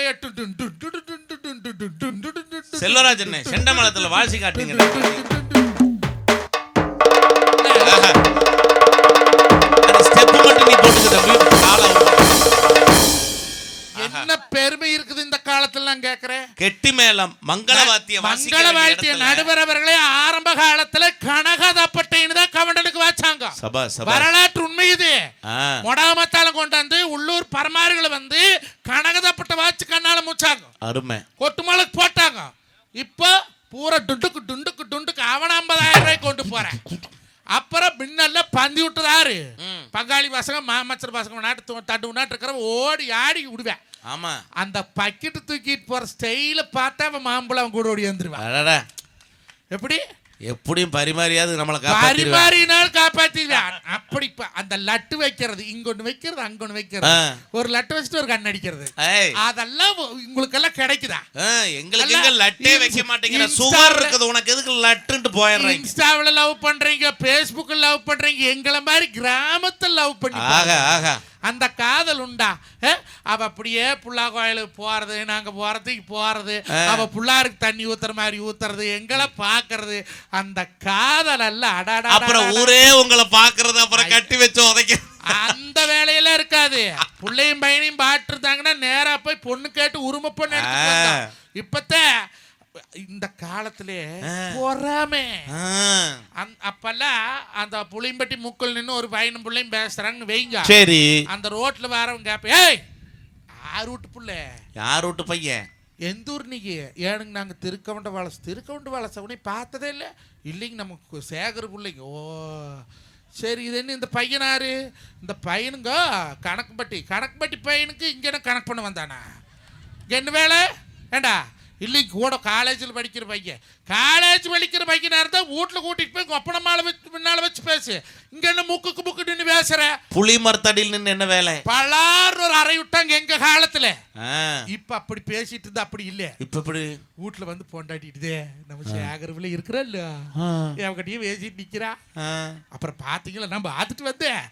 செல்வராஜன் செண்ட மேளத்துல வாசி காட்டுங்க. ஸ்டெப் மட்டும் நீ போட்டுக்க தம்பி.
என்ன பெருமை இருக்குது இந்த காலத்துல நான் கேக்குறேன்.
கெட்டி மேளம் மங்களவாத்திய
நடுவர் அவர்களே ஆரம்ப காலத்துல கனகதப்பட்டைன்னு தான் கவண்டனுக்கு வச்சாங்க. வரலாற்று உண்மை இது. மொடாமத்தால கொண்டாந்து உள்ளூர் பரமாறுகளை வந்து கனகதப்பட்டை வாச்சு கண்ணால மூச்சாங்க.
அருமை
கொட்டுமாளுக்கு போட்டாங்க. இப்ப பூரா டுண்டுக்கு அவன் 50,000 ரூபாய் கொண்டு போறேன். அப்புறம் பின்னல்ல பந்தி விட்டுதாரு பங்காளி பசங்க மாமச்சர் பசங்க நாட்டு தட்டு நாட்டு இருக்கிற ஓடி ஆடி விடுவேன்.
ஆமா
அந்த பக்கெட்டு தூக்கிட்டு போற ஸ்டைல பார்த்தா அவன் மாம்பழம் கூட ஓடி வந்துருவான். எப்படி
எப்படியும் பரிமாறியாவது நம்மளை
பரிமாறினால் காப்பாத்திடுவான். அப்படி அந்த லட்டு வைக்கிறது, இங்கொன்னு வைக்கிறது அங்கொன்னு வைக்கிறது, ஒரு லட்டு வச்சுட்டு ஒரு கண் அடிக்கிறது, அதெல்லாம் உங்களுக்கு எல்லாம் கிடைக்குதா?
எங்களுக்கு எங்க லட்டே வைக்க மாட்டேங்கிற சுகர் இருக்குது, உனக்கு எதுக்கு லட்டுன்ட்டு போயிடுறீங்க.
இன்ஸ்டாவில லவ் பண்றீங்க, பேஸ்புக்ல லவ் பண்றீங்க, எங்களை மாதிரி கிராமத்தில் லவ் பண்ணி அந்த காதல் உண்டா? அவ அப்படியே புள்ளா கோயிலுக்கு போறது, நாங்க போறது, அவ புள்ளாருக்கு தண்ணி ஊத்துற மாதிரி ஊத்துறது, எங்களை பாக்குறது, அந்த காதல் அல்ல. அடாடா
அப்புறம் ஊரே உங்களை பாக்குறது, அப்புறம் கட்டி வச்சு உதைக்க
அந்த வேலையெல்லாம் இருக்காது. புள்ளையும் பையனையும் பாட்டுருந்தாங்கன்னா நேரா போய் பொண்ணு கேட்டு உரிமை பொண்ணு இப்பத்த இந்த காலத்திலே பொறாமே. அப்பெல்லாம் அந்த புளியம்பட்டி முக்கள் நின்று ஒரு பையனும் பிள்ளையும் பேசுறாங்கன்னு வைங்க.
சரி,
அந்த ரோட்ல வரவங்க கேப்ப, ஏய் யார் வீட்டு புள்ள,
யார் வீட்டு பையன்,
எந்த ஊர் நீங்க? ஏனுங்க நாங்க திருக்கவண்ட வளச உடனே பார்த்ததே இல்லை. இல்லைங்க நமக்கு சேகர் பிள்ளைங்க. ஓ சரி, இது என்ன இந்த பையனாரு? இந்த பையனுங்க கணக்குப்பட்டி பையனுக்கு இங்க கணக்கு பண்ண வந்தானா? என்ன வேலை ஏண்டா? இல்லைங்க கூட காலேஜில் படிக்கிற பையன், காலேஜ் படிக்கிற பையனா இருந்தா வீட்டுல கூட்டிட்டு போய் கொப்பன மாலை வச்சு முன்னால வச்சு பேசு. இங்க என்ன முக்கு நின்று பேசுற?
புளி மரத்தடியில் நின்று என்ன வேலை?
பலார் ஒரு அறை விட்டாங்க எங்க காலத்துல. இப்ப அப்படி பேசிட்டு இருந்தா அப்படி இல்ல.
இப்ப இப்படி
வீட்டுல வந்து பொண்டாட்டிட்டுதே நம்ம சேகரவுல இருக்கிறா இல்ல, அவகிட்டயும் பேசிட்டு நிக்கிறா. அப்புறம் பாத்தீங்களா நம்ம பார்த்துட்டு வந்தேன்.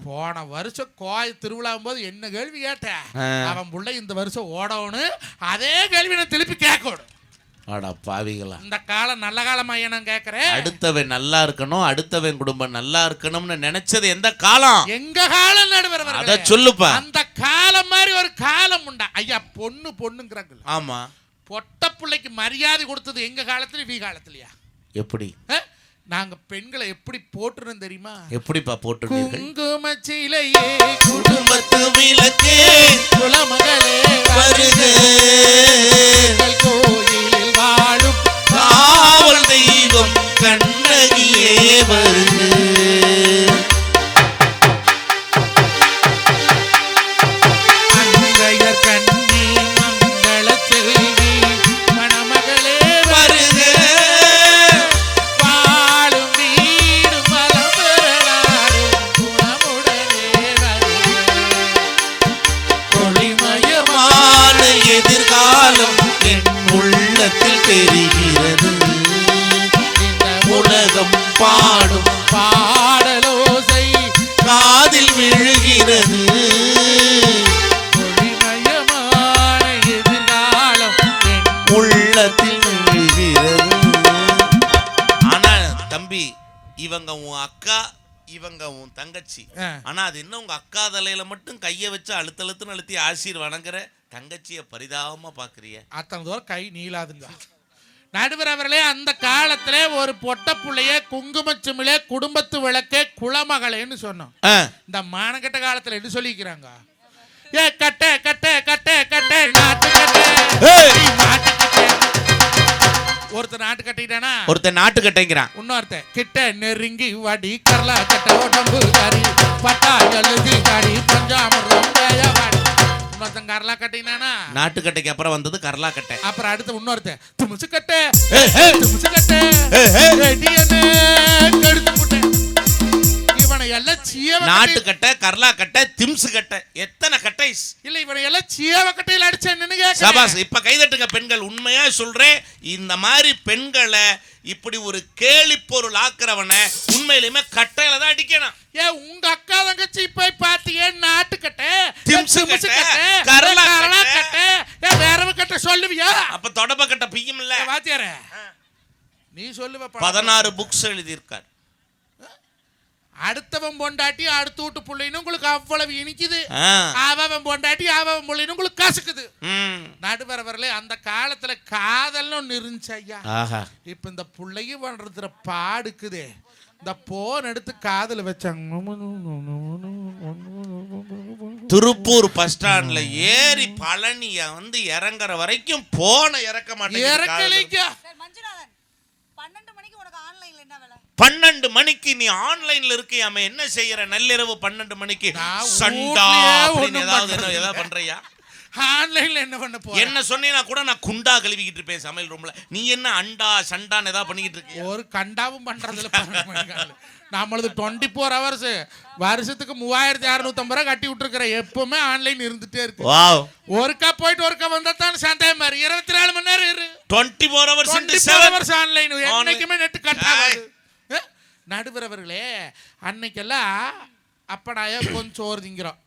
போன வருஷம் கோயில் திருவிழாவும் போது என்ன கேள்வி கேட்டேன், அவன் புள்ள இந்த வருஷம் ஓடணும், அதே கேள்வி நான் திருப்பி கேட்கணும்.
பாவிகளா,
இந்த காலம் நல்ல காலமா நான் கேக்குறேன்.
அடுத்தவன் நல்லா இருக்கணும், அடுத்தவன் குடும்பம் நல்லா இருக்கணும்னு நினைச்சது எந்த காலம்?
எங்க காலம் நடுவர்.
அத சொல்லுப்பா.
அந்த காலம் மாதிரி ஒரு காலம் உண்டா ஐயா? பொண்ணுங்கிறாங்க.
ஆமா,
பொட்ட பிள்ளைக்கு மரியாதை கொடுத்தது எங்க காலத்துல, வீ காலத்துலயா?
எப்படி
நாங்க பெண்களை எப்படி போட்டுறோம் தெரியுமா?
எப்படிப்பா போட்டுறீங்க?
குங்குமச்சிலையே குடும்பத்து விளக்கே குலமகளே
வருக,
கோயிலில் வாழும்
காவல் தெய்வம் கண்ணகியே வருக.
அங்கையர் கண்ணி மங்கள செல்வி மணமகளே வருக, வாழும் வீடு மலம் பெறலாடும் குணமுடனே வருக.
ஒளிமயமான எதிர்காலம் என் உள்ளத்தில் தெரிகிறது, உலகம் பாடும்
பாடலோசை
காதில் விழுகிறது.
ஒளிமயமான எதிர்காலம்
உள்ளத்தில் விழுகிறது. ஆனா தம்பி, இவங்க உன் அக்கா, இவங்க உன் தங்கச்சி. ஆனா அது என்ன, உங்க அக்கா தலையில மட்டும் கைய வச்சு அழுத்தழுத்துன்னு அழுத்தி ஆசீர் வணங்குற, தங்கச்சிய பரிதாபமா பாக்குறிய.
அத்தனை தூரம் கை நீளாதுங்க. நடுவர் அவர்களே, அந்த காலத்திலே ஒரு பொட்ட புள்ளைய குங்குமச்சிமிழே குடும்பத்து விளக்கே குலமகளேன்னு சொன்னோம். இந்த மானகட்ட காலத்துல என்ன சொல்லிக்கிறாங்க? ஏ கட்டே கட்டே கட்டே கட்டே நாட்டு கட்டே, ஒருத்தர் நாட்டு கட்டிட்டா கட்டியானா
ஒருத்தன் நாட்டு கட்டைங்கிறான்,
இன்னொருத்தன் கிட்ட நெருங்கி வாடி கரலா கட்ட உடம்பு காரி பட்டா எழுதி காடி பஞ்சாமரம் வாடி. இன்னொருத்தன் கரலா கட்டினானா
நாட்டு கட்டைக்கு அப்புறம் வந்தது கரலா கட்டை.
அப்புறம் அடுத்து இன்னொருத்தன் துமுசு கட்டை துமுசு கட்டை ரெடியனே கெடுத்து போட்டேன். இவனை எல்லாம் சீவ
நாட்டு கட்டை, கரலா கட்டை, திம்சு கட்டை, எத்தனை கட்டை
இல்ல இவனை எல்லாம் சீவ கட்டையில அடிச்சேன்னு
சபாஸ். இப்ப கைதட்டுங்க பெண்கள். உண்மையா சொல்றேன், இந்த மாதிரி பெண்களை இப்படி ஒரு கேலி பொருள் ஆக்குறவன உண்மையிலுமே கட்டையில தான் அடிக்கணும்.
ஏன் உங்க அக்கா தங்கச்சி போய் பாத்தீங்க நாட்டுக்கட்டை
திம்சு கட்டை, கரலா
கட்டை வேற கட்டை சொல்லுவியா?
அப்ப தொடப்ப கட்டை பியும் இல்ல
வாத்தியார நீ சொல்லுவ
16 புக்ஸ் எழுதியிருக்கார்.
அடுத்தவன் பொண்டாட்டி அடுத்து வீட்டு பிள்ளைன்னு உங்களுக்கு அவ்வளவு இனிக்குது, அவன் பொண்டாட்டி அவன் பிள்ளைன்னு உங்களுக்கு கசக்குது. நடுவரவர்களே அந்த காலத்துல காதல்னு ஒண்ணு இருந்துச்சு ஐயா. இப்ப இந்த பிள்ளையும் பண்றதுல பாடுக்குதே, இந்த போன் எடுத்து காதல வச்சாங்க.
திருப்பூர் பஸ் ஸ்டாண்ட்ல ஏறி பழனிய வந்து இறங்குற வரைக்கும் போன இறக்க மாட்டேங்க. 12 மணிக்கு நீ ஆன்லைன்ல இருக்கியாமே, என்ன செய்யற? நள்ளிரவு 12 மணிக்கு சண்டா அப்படின்னு ஏதாவது பண்றியா?
ஆன்லைன்ல என்ன பண்ண போற?
என்ன சொன்னீனா கூட நான் குண்டா கழுவிக்கிட்டு இருப்பேன் சமையல் ரூம்ல. நீ என்ன அண்டா சண்டான்னு ஏதாவது பண்ணிக்கிட்டு இருக்கியா? ஒரு
கண்டாவும் பண்றதுல நம்மளது 24 hours வருஷத்துக்கு 3650 ரூபாய் கட்டி விட்டுருக்கிறேன். எப்பவுமே ஆன்லைன் இருந்துட்டே இருக்கு. ஒருக்கா போயிட்டு ஒருக்கா வந்தா தான் சந்தேகம் மாதிரி 24 மணி நேரம் இரு.
24 hours
ஆன்லைன், என்னைக்குமே நெட் கட் ஆகாது. நடுவரவர்களே அன்னைக்கெல்லாம் அப்படாய கொஞ்சம் சோறு திங்கிறோம்,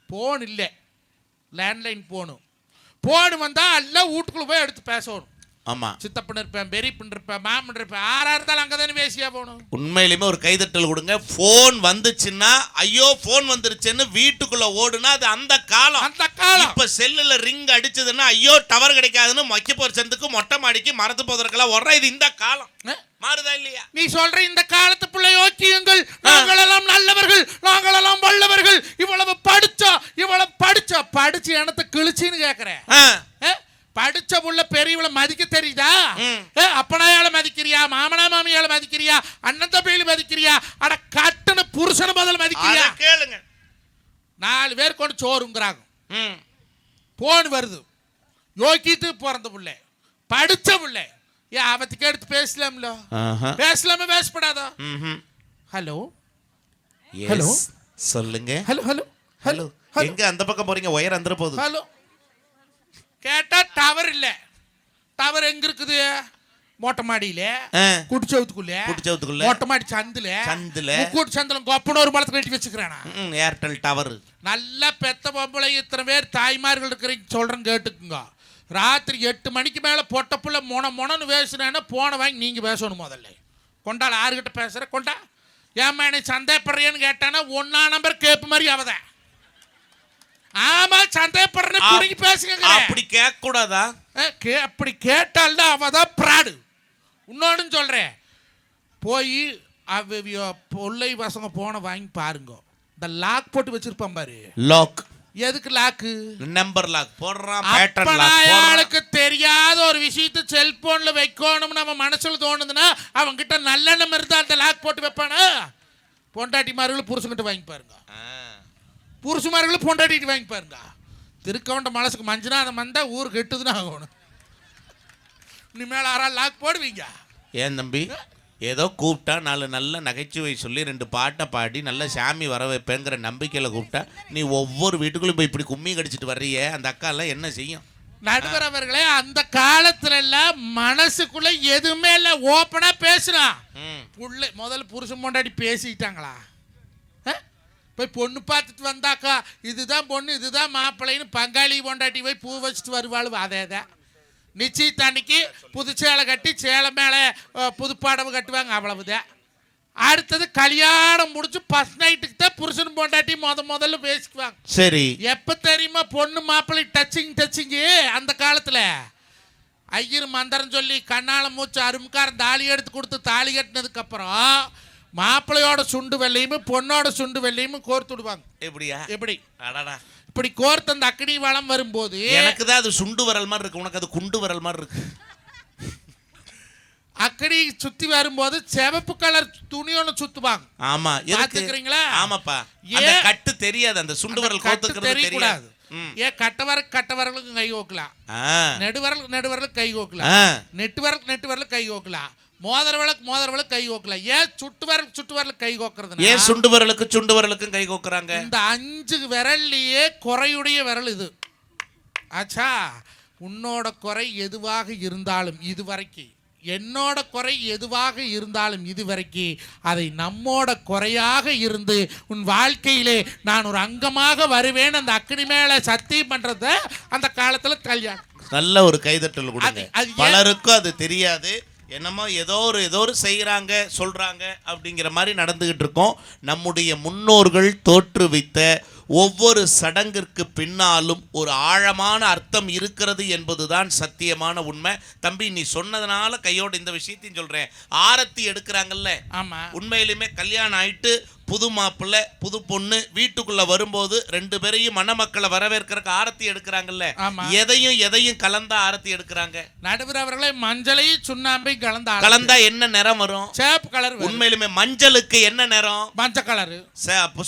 போன் இல்லை, லேண்ட்லைன் போன் வந்தா எல்லாம் வீட்டுக்குள்ள போய் எடுத்து பேசணும்.
ஆமா,
சித்தப்பன் இருப்பேன், பெரியப்பன் இருப்பேன், மாமன் இருப்பேன், ஆறா இருந்தாலும் அங்கதானே பேசியா போகணும்.
உண்மையிலுமே ஒரு கைதட்டல் கொடுங்க. போன் வந்துச்சுன்னா ஐயோ போன் வந்துருச்சுன்னு வீட்டுக்குள்ள ஓடுனா அது அந்த காலம். இப்ப செல்லுல ரிங் அடிச்சதுன்னா ஐயோ டவர் கிடைக்காதுன்னு மொக்க போறதுக்கு மொட்டை மாடிக்கு மரத்து போதற்கெல்லாம் வர்ற. இது இந்த காலம் மாறுதா இல்லையா?
நீ சொல்ற இந்த காலத்து பிள்ளை யோக்கியங்கள், நாங்களெல்லாம் நல்லவர்கள், நாங்களெல்லாம் வல்லவர்கள், இவ்வளவு படிச்சு எனத்தை கிழிச்சின்னு கேக்குறேன். படிச்ச புள்ள பெரியவளை மதிக்க தெரியுதா? அப்பனாயால மதிக்கிறியா, மாமனா மாமியால மதிக்கிறியா, அண்ணன் தம்பியில மதிக்கிறியா, அட கட்டுன புருஷன பதில் மதிக்கிறியா?
கேளுங்க.
4 பேர் கொண்டு சோறுங்கிறாங்க, போன் வருது, யோக்கியத்து பிறந்த புள்ள, படிச்ச புள்ள, ஏன் அவத்துக்கு எடுத்து பேசலாம்ல? பேசலாமே, பேசப்படாதா? ஹலோ ஹலோ
சொல்லுங்க.
ஹலோ ஹலோ
ஹலோ எங்க அந்த பக்கம் போறீங்க? ஒயர் அந்த போகுது.
ஹலோ கேட்டா டவர் இல்ல. டவர் எங்க இருக்குது? மொட்டை மாடியில, குடிச்சவுத்துக்குள்ள, மொட்டை மாடி சந்துல கூட்டு சந்தில கொப்பன ஒரு பழத்தை கட்டி வச்சுக்கிறானா
ஏர்டெல் டவர்.
நல்லா பெத்த பொம்பளை இத்தனை பேர் தாய்மார்கள் இருக்கிறீங்க சொல்றேன் கேட்டுக்குங்க. ராத்திரி 8 மணிக்கு மேல பொட்ட புள்ள மொனன்னு பேசுனேன்னா போனை வாங்கி நீங்க பேசணும். முதல்ல கொண்டாள் யாருக்கிட்ட பேசுற கொண்டா, ஏமா என்னை சந்தேகப்படுறியன்னு கேட்டானா 1 நம்பர் கேப்பு மாதிரி அவத. ஆமா சந்தேகப்படுறேன்னு புடிங்கி பேசுங்க.
அப்படி கேட்க கூடாதா?
அப்படி கேட்டால்தான் அவதான் பிராடு. இன்னொன்னு சொல்றேன், போய் பொல்லை பசங்க போன வாங்கி பாருங்க. இந்த லாக் போட்டு வச்சிருப்பான் பாரு.
லாக்
எதுக்கு லாக்கு?
நம்பர் லாக் போடுறான்.
ஆளுக்கு தெரியாத ஒரு விஷயத்தை செல்போன்ல வைக்கணும்னு நம்ம மனசுல தோணுதுன்னா அவங்க கிட்ட நல்லெண்ணம் இருந்தா அந்த லாக் போட்டு வைப்பானா? பொண்டாட்டிமார்களும் புருஷன்கிட்ட வாங்கி பாருங்க, புருஷமார்களும் பொண்டாட்டிட்டு வாங்கி பாருங்க. திருக்கவுண்ட மனசுக்கு மஞ்சனாதம் வந்தா ஊருக்கு கெட்டுதுன்னு ஆகணும். இனிமேல் யாராவது லாக் போடுவீங்க?
ஏன் தம்பி, ஏதோ கூப்பிட்டா 4 நல்ல நகைச்சுவை சொல்லி 2 பாட்டை பாடி நல்ல சாமி வர வைப்பேங்கிற நம்பிக்கையில் கூப்பிட்டா நீ ஒவ்வொரு வீட்டுக்குள்ளும் போய் இப்படி கும்மி கடிச்சிட்டு வர்றிய, அந்த அக்கா எல்லாம் என்ன செய்யும்?
நடுவர் அவர்களே, அந்த காலத்துல எல்லாம் மனசுக்குள்ள எதுவுமே இல்லை, ஓப்பனா பேசுனா. முதல்ல புருஷன் பொண்டாட்டி பேசிக்கிட்டாங்களா? போய் பொண்ணு பார்த்துட்டு வந்தாக்கா இதுதான் பொண்ணு இதுதான் மாப்பிள்ளைன்னு பங்காளி பொண்டாட்டி போய் பூ வச்சுட்டு வருவாள். அதேதான் நிச்சயத்தன்னைக்கு புது சேலை கட்டி சேலை மேலே புதுப்பாடவு கட்டுவாங்க, அவ்வளவுதான். அடுத்தது கல்யாணம் முடிச்சு ஃபர்ஸ்ட் நைட்டுக்கு தான் புருஷன் பொண்டாட்டி முதல்ல பேசிக்குவாங்க.
சரி,
எப்ப தெரியுமா பொண்ணு மாப்பிள்ளை டச்சிங்கு? அந்த காலத்துல ஐயர் மந்திரம் சொல்லி கண்ணால மூச்சு அரும்காரன் தாலி எடுத்து கொடுத்து தாலி கட்டினதுக்கு அப்புறம் மாப்பிள்ளையோட சுண்டு வெள்ளையும் பொண்ணோட சுண்டு வெள்ளையும் கோர்த்து விடுவாங்க.
எப்படியா?
எப்படி? இப்படி கோர்த்து அந்த அக்கடி வளம் வரும்போது
எனக்கு தான் அது சுண்டு வரல் மாதிரி இருக்கு, உனக்கு அது குண்டு வரல் மாதிரி இருக்கு.
அக்கடி சுத்தி வரும்போது சிவப்பு கலர் துணி ஒண்ணு சுத்துவாங்க.
ஆமா,
பாத்துக்கிறீங்களா?
ஆமாப்பா, அந்த கட்டு தெரியாது, அந்த சுண்டு விரல் கோத்துக்கிறது தெரியாது.
ஏன் கட்டவரலுக்கு கை கோக்கலாம், நெடுவரலுக்கு கை கோக்கலாம், நெட்டு வரலுக்கு கை கோக்கலாம், மோதிர விரலுக்கு கை கோக்கலாம். ஏன் சுட்டு விரலுக்கு கை கோக்குறது?
ஏன் சுண்டு விரலுக்கும் கை கோக்குறாங்க? இந்த
5 விரல்லையே குறையுடைய விரல் இது. ஆச்சா, உன்னோட குறை எதுவாக இருந்தாலும் இதுவரைக்கும், என்னோட குறை எதுவாக இருந்தாலும் இதுவரைக்கும், அதை நம்மோட குறையாக இருந்து உன் வாழ்க்கையிலே நான் ஒரு அங்கமாக வருவேன் அந்த அக்கினி மேல சத்தியம் பண்றத அந்த காலத்துல கல்யாணம்.
நல்ல ஒரு கைதட்டல் கொடுங்க. பலருக்கும் அது தெரியாது, என்னமோ ஏதோ ஒரு செய்கிறாங்க சொல்றாங்க அப்படிங்கிற மாதிரி நடந்துகிட்டு இருக்கோம். நம்முடைய முன்னோர்கள் தோற்றுவித்த ஒவ்வொரு சடங்கிற்கு பின்னாலும் ஒரு ஆழமான அர்த்தம் இருக்கிறது என்பதுதான் சத்தியமான உண்மை. தம்பி, நீ சொன்னதுனால கையோட இந்த விஷயத்தையும் சொல்றேன். ஆரத்தி எடுக்கிறாங்கல்ல,
ஆமா,
உண்மையிலுமே கல்யாணம் ஆயிட்டு புது மாப்பிள்ளை புது பொண்ணு வீட்டுக்குள்ள வரும்போது 2 பேரையும் மணமக்களை வரவேற்கிறதுக்கு ஆரத்தி எடுக்கிறாங்கல்ல, எதையும் கலந்தா ஆரத்தி எடுக்கிறாங்க.
நடுவர் அவர்களே, மஞ்சளையும் சுண்ணாம்பையும்
கலந்தா என்ன நிறம் வரும்?
சேப்பு கலர்.
உண்மையிலுமே மஞ்சளுக்கு என்ன நிறம்?
மஞ்சள் கலரு.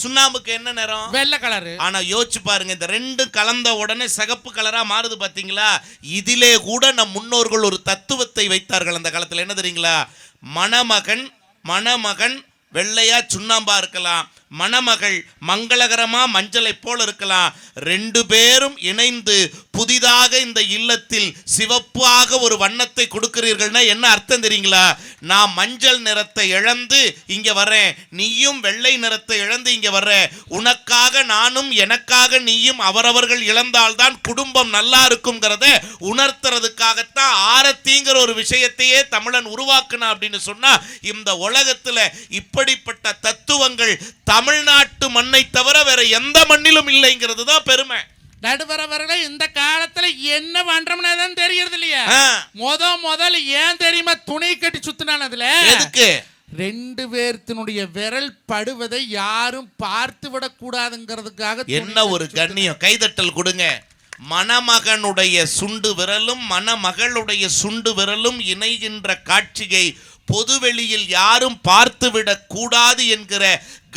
சுண்ணாம்புக்கு என்ன நிறம்?
வெள்ளை கலரு.
ஆனா யோசிச்சு பாருங்க, இந்த 2 கலந்த உடனே சிகப்பு கலரா மாறுது பாத்தீங்களா? இதிலே கூட நம் முன்னோர்கள் ஒரு தத்துவத்தை வைத்தார்கள் அந்த காலத்துல. என்ன தெரியுங்களா? மணமகன் வெள்ளையா சுண்ணாம்பா இருக்கலாம், மணமகள் மங்களகரமா மஞ்சளை போல இருக்கலாம். 2 பேரும் இணைந்து புதிதாக இந்த இல்லத்தில் சிவப்பாக ஒரு வண்ணத்தை கொடுக்கிறீர்கள்னா என்ன அர்த்தம் தெரியுங்களா? நான் மஞ்சள் நிறத்தை இழந்து இங்க வர்றேன், நீயும் வெள்ளை நிறத்தை இழந்து இங்க வர்ற, உனக்காக நானும் எனக்காக நீயும் அவரவர்கள் இழந்தால்தான் குடும்பம் நல்லா இருக்குங்கிறத உணர்த்துறதுக்காகத்தான் ஆரத்திங்கிற ஒரு விஷயத்தையே தமிழன் உருவாக்குனா அப்படின்னு சொன்னா, இந்த உலகத்துல இப்படிப்பட்ட தத்துவங்கள் தமிழ்நாட்டு மண்ணை தவிர வேற எந்த மண்ணிலும் இல்லைங்கிறது தான் பெருமை.
நடுவரவர்களே, இந்த காலத்துல என்ன பண்றோம்னு தெரியறது இல்லையா? முதல்ல ஏன் தெரியுமா துணி கட்டி சுத்தினான்? அதுல
எதுக்கு?
2 பேர்த்தினுடைய விரல் படுவதை யாரும் பார்த்து விடக் கூடாதுங்கிறதுக்காக.
என்ன ஒரு கண்ணியம்! கைதட்டல் கொடுங்க. மணமகனுடைய சுண்டு விரலும் மணமகளுடைய சுண்டு விரலும் இணைகின்ற காட்சியை பொதுவெளியில் யாரும் பார்த்துவிடக் கூடாது என்கிற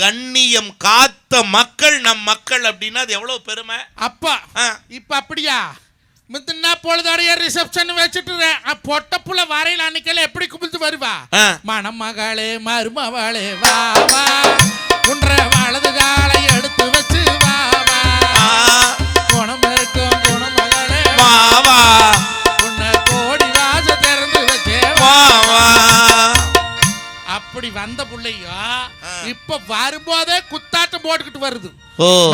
கண்ணியம் காத்த மக்கள் நம் மக்கள். அப்படின்னா அது எவ்வளவு பெருமை.
அப்பா இப்ப அப்படியா? முந்தினா பொழுதோடைய ரிசப்ஷன் வச்சுட்டு பொட்டப்புள்ள வரையில அன்னைக்கெல்லாம் எப்படி கும்பிட்டு வருவா? மணமகளே மருமவளே வா வா, உன்ற வலது காலை எடுத்து வச்சு வா வா, குணம் இருக்கும் குணமகளே வா வா, உன்னை கோடி வாச திறந்து வச்சே வா வா. அப்படி வந்த புள்ளையா இப்ப வரும்போதே குத்தாட்டம் போட்டுக்கிட்டு வருது.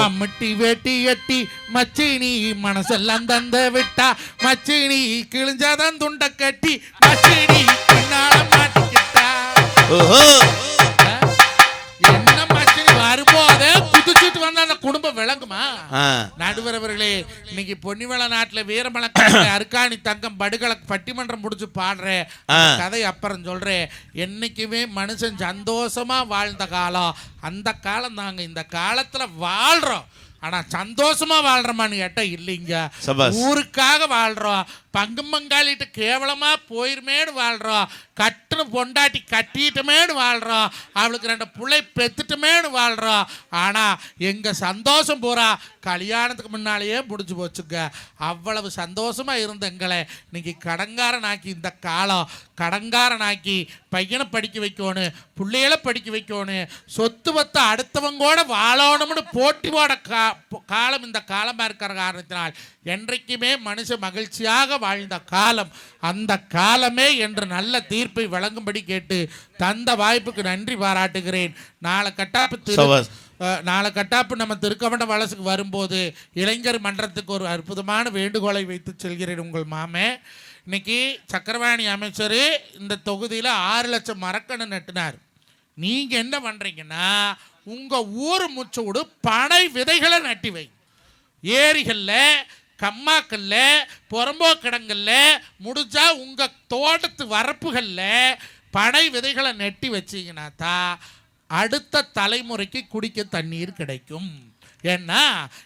மம்மட்டி வெட்டி எட்டி மச்சினி மனசெல்லாம் தந்த விட்டா, மச்சினி கிழிஞ்சாதான் துண்ட கட்டி மச்சினி பின்னால மாட்டிக்கிட்டா. என்ன மச்சினி வரும்போதே குதிச்சுட்டு வந்தா அந்த குடும்பம் விளங்குமா? நடுவரவர்களே, இன்னைக்கு பொன்னிவள நாட்டுல வீரமலக்கார அருக்காணி தங்கம் படுகளை பட்டிமன்றம் முடிச்சு பாடுற கதை அப்புறம் சொல்றேன். என்னைக்குமே மனுஷன் சந்தோஷமா வாழ்ந்த காலம் அந்த காலம். நாங்க இந்த காலத்துல வாழ்றோம், ஆனா சந்தோஷமா வாழ்றோமான்னு கேட்டா இல்லைங்க. ஊருக்காக வாழ்றோம், பங்கு பங்காளிட்டு கேவலமா போயிருமேனு வாழ்றோம், கட்டுன்னு பொண்டாட்டி கட்டிட்டுமேனு வாழ்றோம், அவளுக்கு 2 பிள்ளை பெத்துட்டுமேனு வாழ்றோம். ஆனா எங்க சந்தோஷம் பூரா கல்யாணத்துக்கு முன்னாலேயே முடிஞ்சு போச்சுங்க. அவ்வளவு சந்தோஷமா இருந்த எங்களை இன்னைக்கு கடங்காரனாக்கி, இந்த காலம் கடங்காரனாக்கி பையனை படிக்க வைக்கணும், பிள்ளைகளை படிக்க வைக்கணும், சொத்து பத்து அடுத்தவங்கோட வாழணும்னு போட்டி போட காலம் இந்த காலமா இருக்கிற காரணத்தினால் என்றைக்குமே மனுஷன் மகிழ்ச்சியாக வாழ்ந்த காலம் அந்த காலமே என்று நல்ல தீர்ப்பை வழங்கும்படி கேட்டு தந்த வாய்ப்புக்கு நன்றி பாராட்டுகிறேன். நாளை கட்டாப்பு நம்ம திருக்கவண்ட வலசுக்கு வரும்போது இளைஞர் மன்றத்துக்கு ஒரு அற்புதமான வேண்டுகோளை வைத்து செல்கிறேன். உங்கள் மாமே இன்னைக்கு சக்கரவாணி அமைச்சர் இந்த தொகுதியில் 6 லட்சம் மரக்கன்று நட்டினார். நீங்க என்ன பண்றீங்கன்னா, உங்க ஊர் முச்சோடு பனை விதைகளை நட்டி வை. ஏரிகள்ல கம்மாக்கல்ல புறம்போக்கிடங்கள்ல முடிஞ்சா உங்க தோட்டத்து வரப்புகள்ல பனை விதைகளை நட்டி வச்சீங்கன்னா தான் அடுத்த தலைமுறைக்கு குடிக்க தண்ணீர் கிடைக்கும். ஏன்னா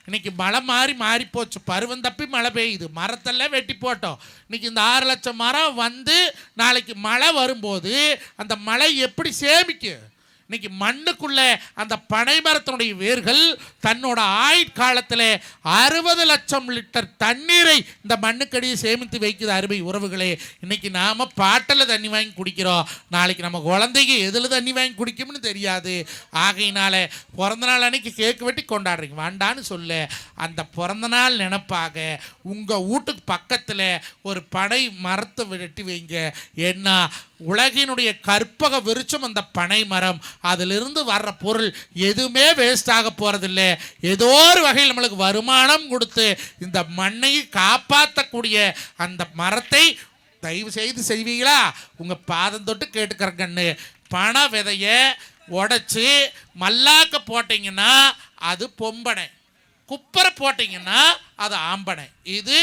இன்னைக்கு மழை மாறி போச்சு, பருவம் தப்பி மழை பெய்யுது, மரத்தெல்லாம் வெட்டி போட்டோம். இன்னைக்கு இந்த 6 லட்சம் மரம் வந்து நாளைக்கு மழை வரும்போது அந்த மழை எப்படி சேமிக்கும்? இன்னைக்கு மண்ணுக்குள்ள அந்த பனை மரத்தினுடைய வேர்கள் தன்னோட ஆயுட்காலத்தில் 60 லட்சம் லிட்டர் தண்ணீரை இந்த மண்ணுக்கடியை சேமித்து வைக்குது. அருமை உறவுகளே, இன்னைக்கு நாம பாட்டில் தண்ணி வாங்கி குடிக்கிறோம், நாளைக்கு நம்ம குழந்தைக்கு எதில் தண்ணி வாங்கி குடிக்கும்னு தெரியாது. ஆகையினால பிறந்த நாள் அன்னைக்கு கேக்கு வெட்டி கொண்டாடுறீங்க, வேண்டான்னு சொல்ல அந்த பிறந்த நாள் நினைப்பாக உங்கள் வீட்டுக்கு பக்கத்தில் ஒரு பனை மரத்தை வெட்டி வைங்க. ஏன்னா உலகினுடைய கற்பக விருட்சம் அந்த பனை மரம். அதிலிருந்து வர்ற பொருள் எதுவுமே வேஸ்ட் ஆக போறதில்ல. ஏதோ ஒரு வகையில் நம்மளுக்கு வருமானம் கொடுத்து இந்த மண்ணை காப்பாற்றக்கூடிய அந்த மரத்தை தயவு செய்து செய்வீங்களா? உங்க பாதம் தொட்டு கேட்டுக்கிறங்கன்னு. பனை விதைய உடைச்சு மல்லாக்க போட்டீங்கன்னா அது பொம்பனை, குப்பரை போட்டீங்கன்னா அது ஆம்பனை. இது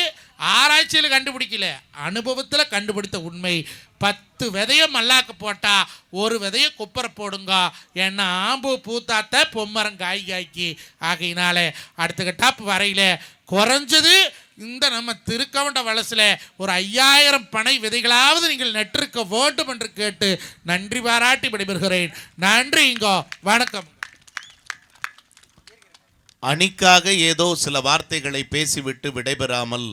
ஆராய்ச்சியில் கண்டுபிடிக்கல, அனுபவத்தில் கண்டுபிடித்த உண்மை. 10 விதைய மல்லாக்க போட்டா 1 விதைய குப்பரை போடுங்க. ஏன்னா ஆம்பு பூத்தாத்த பொம்மரம் காய்க்கு. ஆகையினால அடுத்த கட்டாப்பு வரையில குறைஞ்சது இந்த நம்ம திருக்கவுண்ட வலசில் ஒரு 5000 பனை விதைகளாவது நீங்கள் நட்டிருக்க வேண்டும் என்று கேட்டு நன்றி பாராட்டி விடைபெறுகிறேன். நன்றிங்கோ, வணக்கம்.
அணிக்காக ஏதோ சில வார்த்தைகளை பேசிவிட்டு விடைபெறாமல்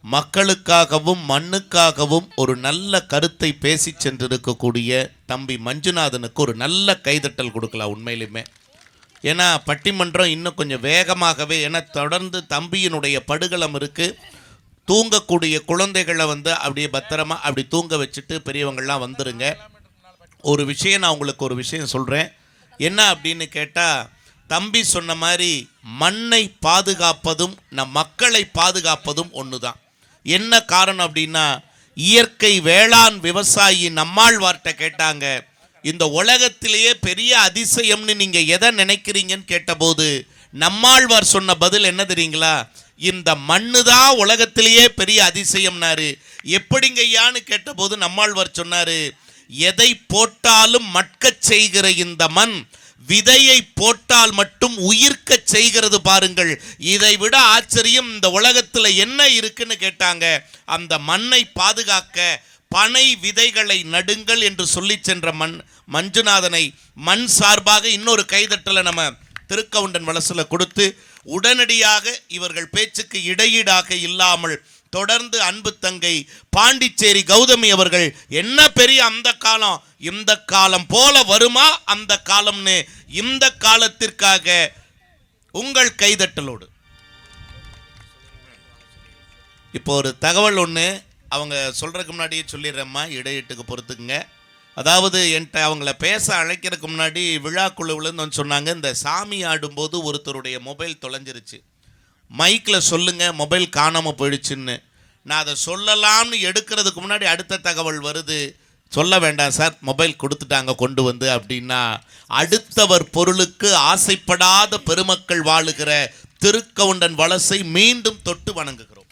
மக்களுக்காகவும் மண்ணுக்காகவும் ஒரு நல்ல கருத்தை பேசி சென்றிருக்கக்கூடிய தம்பி மஞ்சுநாதனுக்கு ஒரு நல்ல கைதட்டல் கொடுக்கலாம் உண்மையிலுமே. ஏன்னா பட்டிமன்றம் இன்னும் கொஞ்சம் வேகமாகவே, ஏன்னா தொடர்ந்து தம்பியினுடைய படுகளம் இருக்குது. தூங்கக்கூடிய குழந்தைகளை அப்படியே பத்திரமா அப்படி தூங்க வச்சுட்டு பெரியவங்கள்லாம் வந்துருங்க. ஒரு விஷயம் நான் உங்களுக்கு ஒரு விஷயம் சொல்கிறேன். என்ன அப்படின்னு கேட்டால், தம்பி சொன்ன மாதிரி மண்ணை பாதுகாப்பதும் நம் மக்களை பாதுகாப்பதும் ஒன்று தான். என்ன காரணம் அப்படின்னா, இயற்கை வேளாண் விவசாயி நம்மாழ்வார்ட்ட கேட்டாங்க, இந்த உலகத்திலேயே பெரிய அதிசயம்னு நீங்கள் எதை நினைக்கிறீங்கன்னு கேட்டபோது நம்மாழ்வார் சொன்ன பதில் என்ன தெரியுங்களா? இந்த மண்ணு தான் உலகத்திலேயே பெரிய அதிசயம்னாரு. எப்படிங்கய்யான்னு கேட்டபோது நம்மாழ்வார் சொன்னாரு, எதை போட்டாலும் மட்கச் செய்கிற இந்த மண் விதையை போட்டால் மட்டும் உயிர்க்க செய்கிறது பாருங்கள். இதை விட ஆச்சரியம் இந்த உலகத்தில் என்ன இருக்குன்னு கேட்டாங்க. அந்த மண்ணை பாதுகாக்க பனை விதைகளை நடுங்கள் என்று சொல்லி சென்ற மஞ்சுநாதனை மண் சார்பாக இன்னொரு கைதட்டலை நம்ம திருக்கவுண்டன் வலசில் கொடுத்து, உடனடியாக இவர்கள் பேச்சுக்கு இடையீடாக இல்லாமல் தொடர்ந்து அன்பு தங்கை பாண்டிச்சேரி கௌதமி அவர்கள், என்ன பெரிய அந்த காலம், இந்த காலம் போல வருமா அந்த காலம்னு இந்த காலத்திற்காக உங்கள் கைதட்டலோடு. இப்போ ஒரு தகவல் ஒன்று அவங்க சொல்றதுக்கு முன்னாடியே சொல்லிடுறேம்மா, இடையீட்டுக்கு பொறுத்துக்குங்க. அதாவது என்கிட்ட அவங்கள பேச அழைக்கிறதுக்கு முன்னாடி விழாக்குழுவிலேருந்து சொன்னாங்க, இந்த சாமி ஆடும்போது ஒருத்தருடைய மொபைல் தொலைஞ்சிருச்சு, மைக்கில் சொல்லுங்க மொபைல் காணாமல் போயிடுச்சுன்னு. நான் அதை சொல்லலாம்னு எடுக்கிறதுக்கு முன்னாடி அடுத்த தகவல் வருது, சொல்ல வேண்டாம் சார் மொபைல் கொடுத்துட்டாங்க கொண்டு வந்து அப்படின்னா. அடுத்தவர் பொருளுக்கு ஆசைப்படாத பெருமக்கள் வாழுகிற திருக்கவுண்டன் வலசை மீண்டும் தொட்டு வணங்குகிறோம்.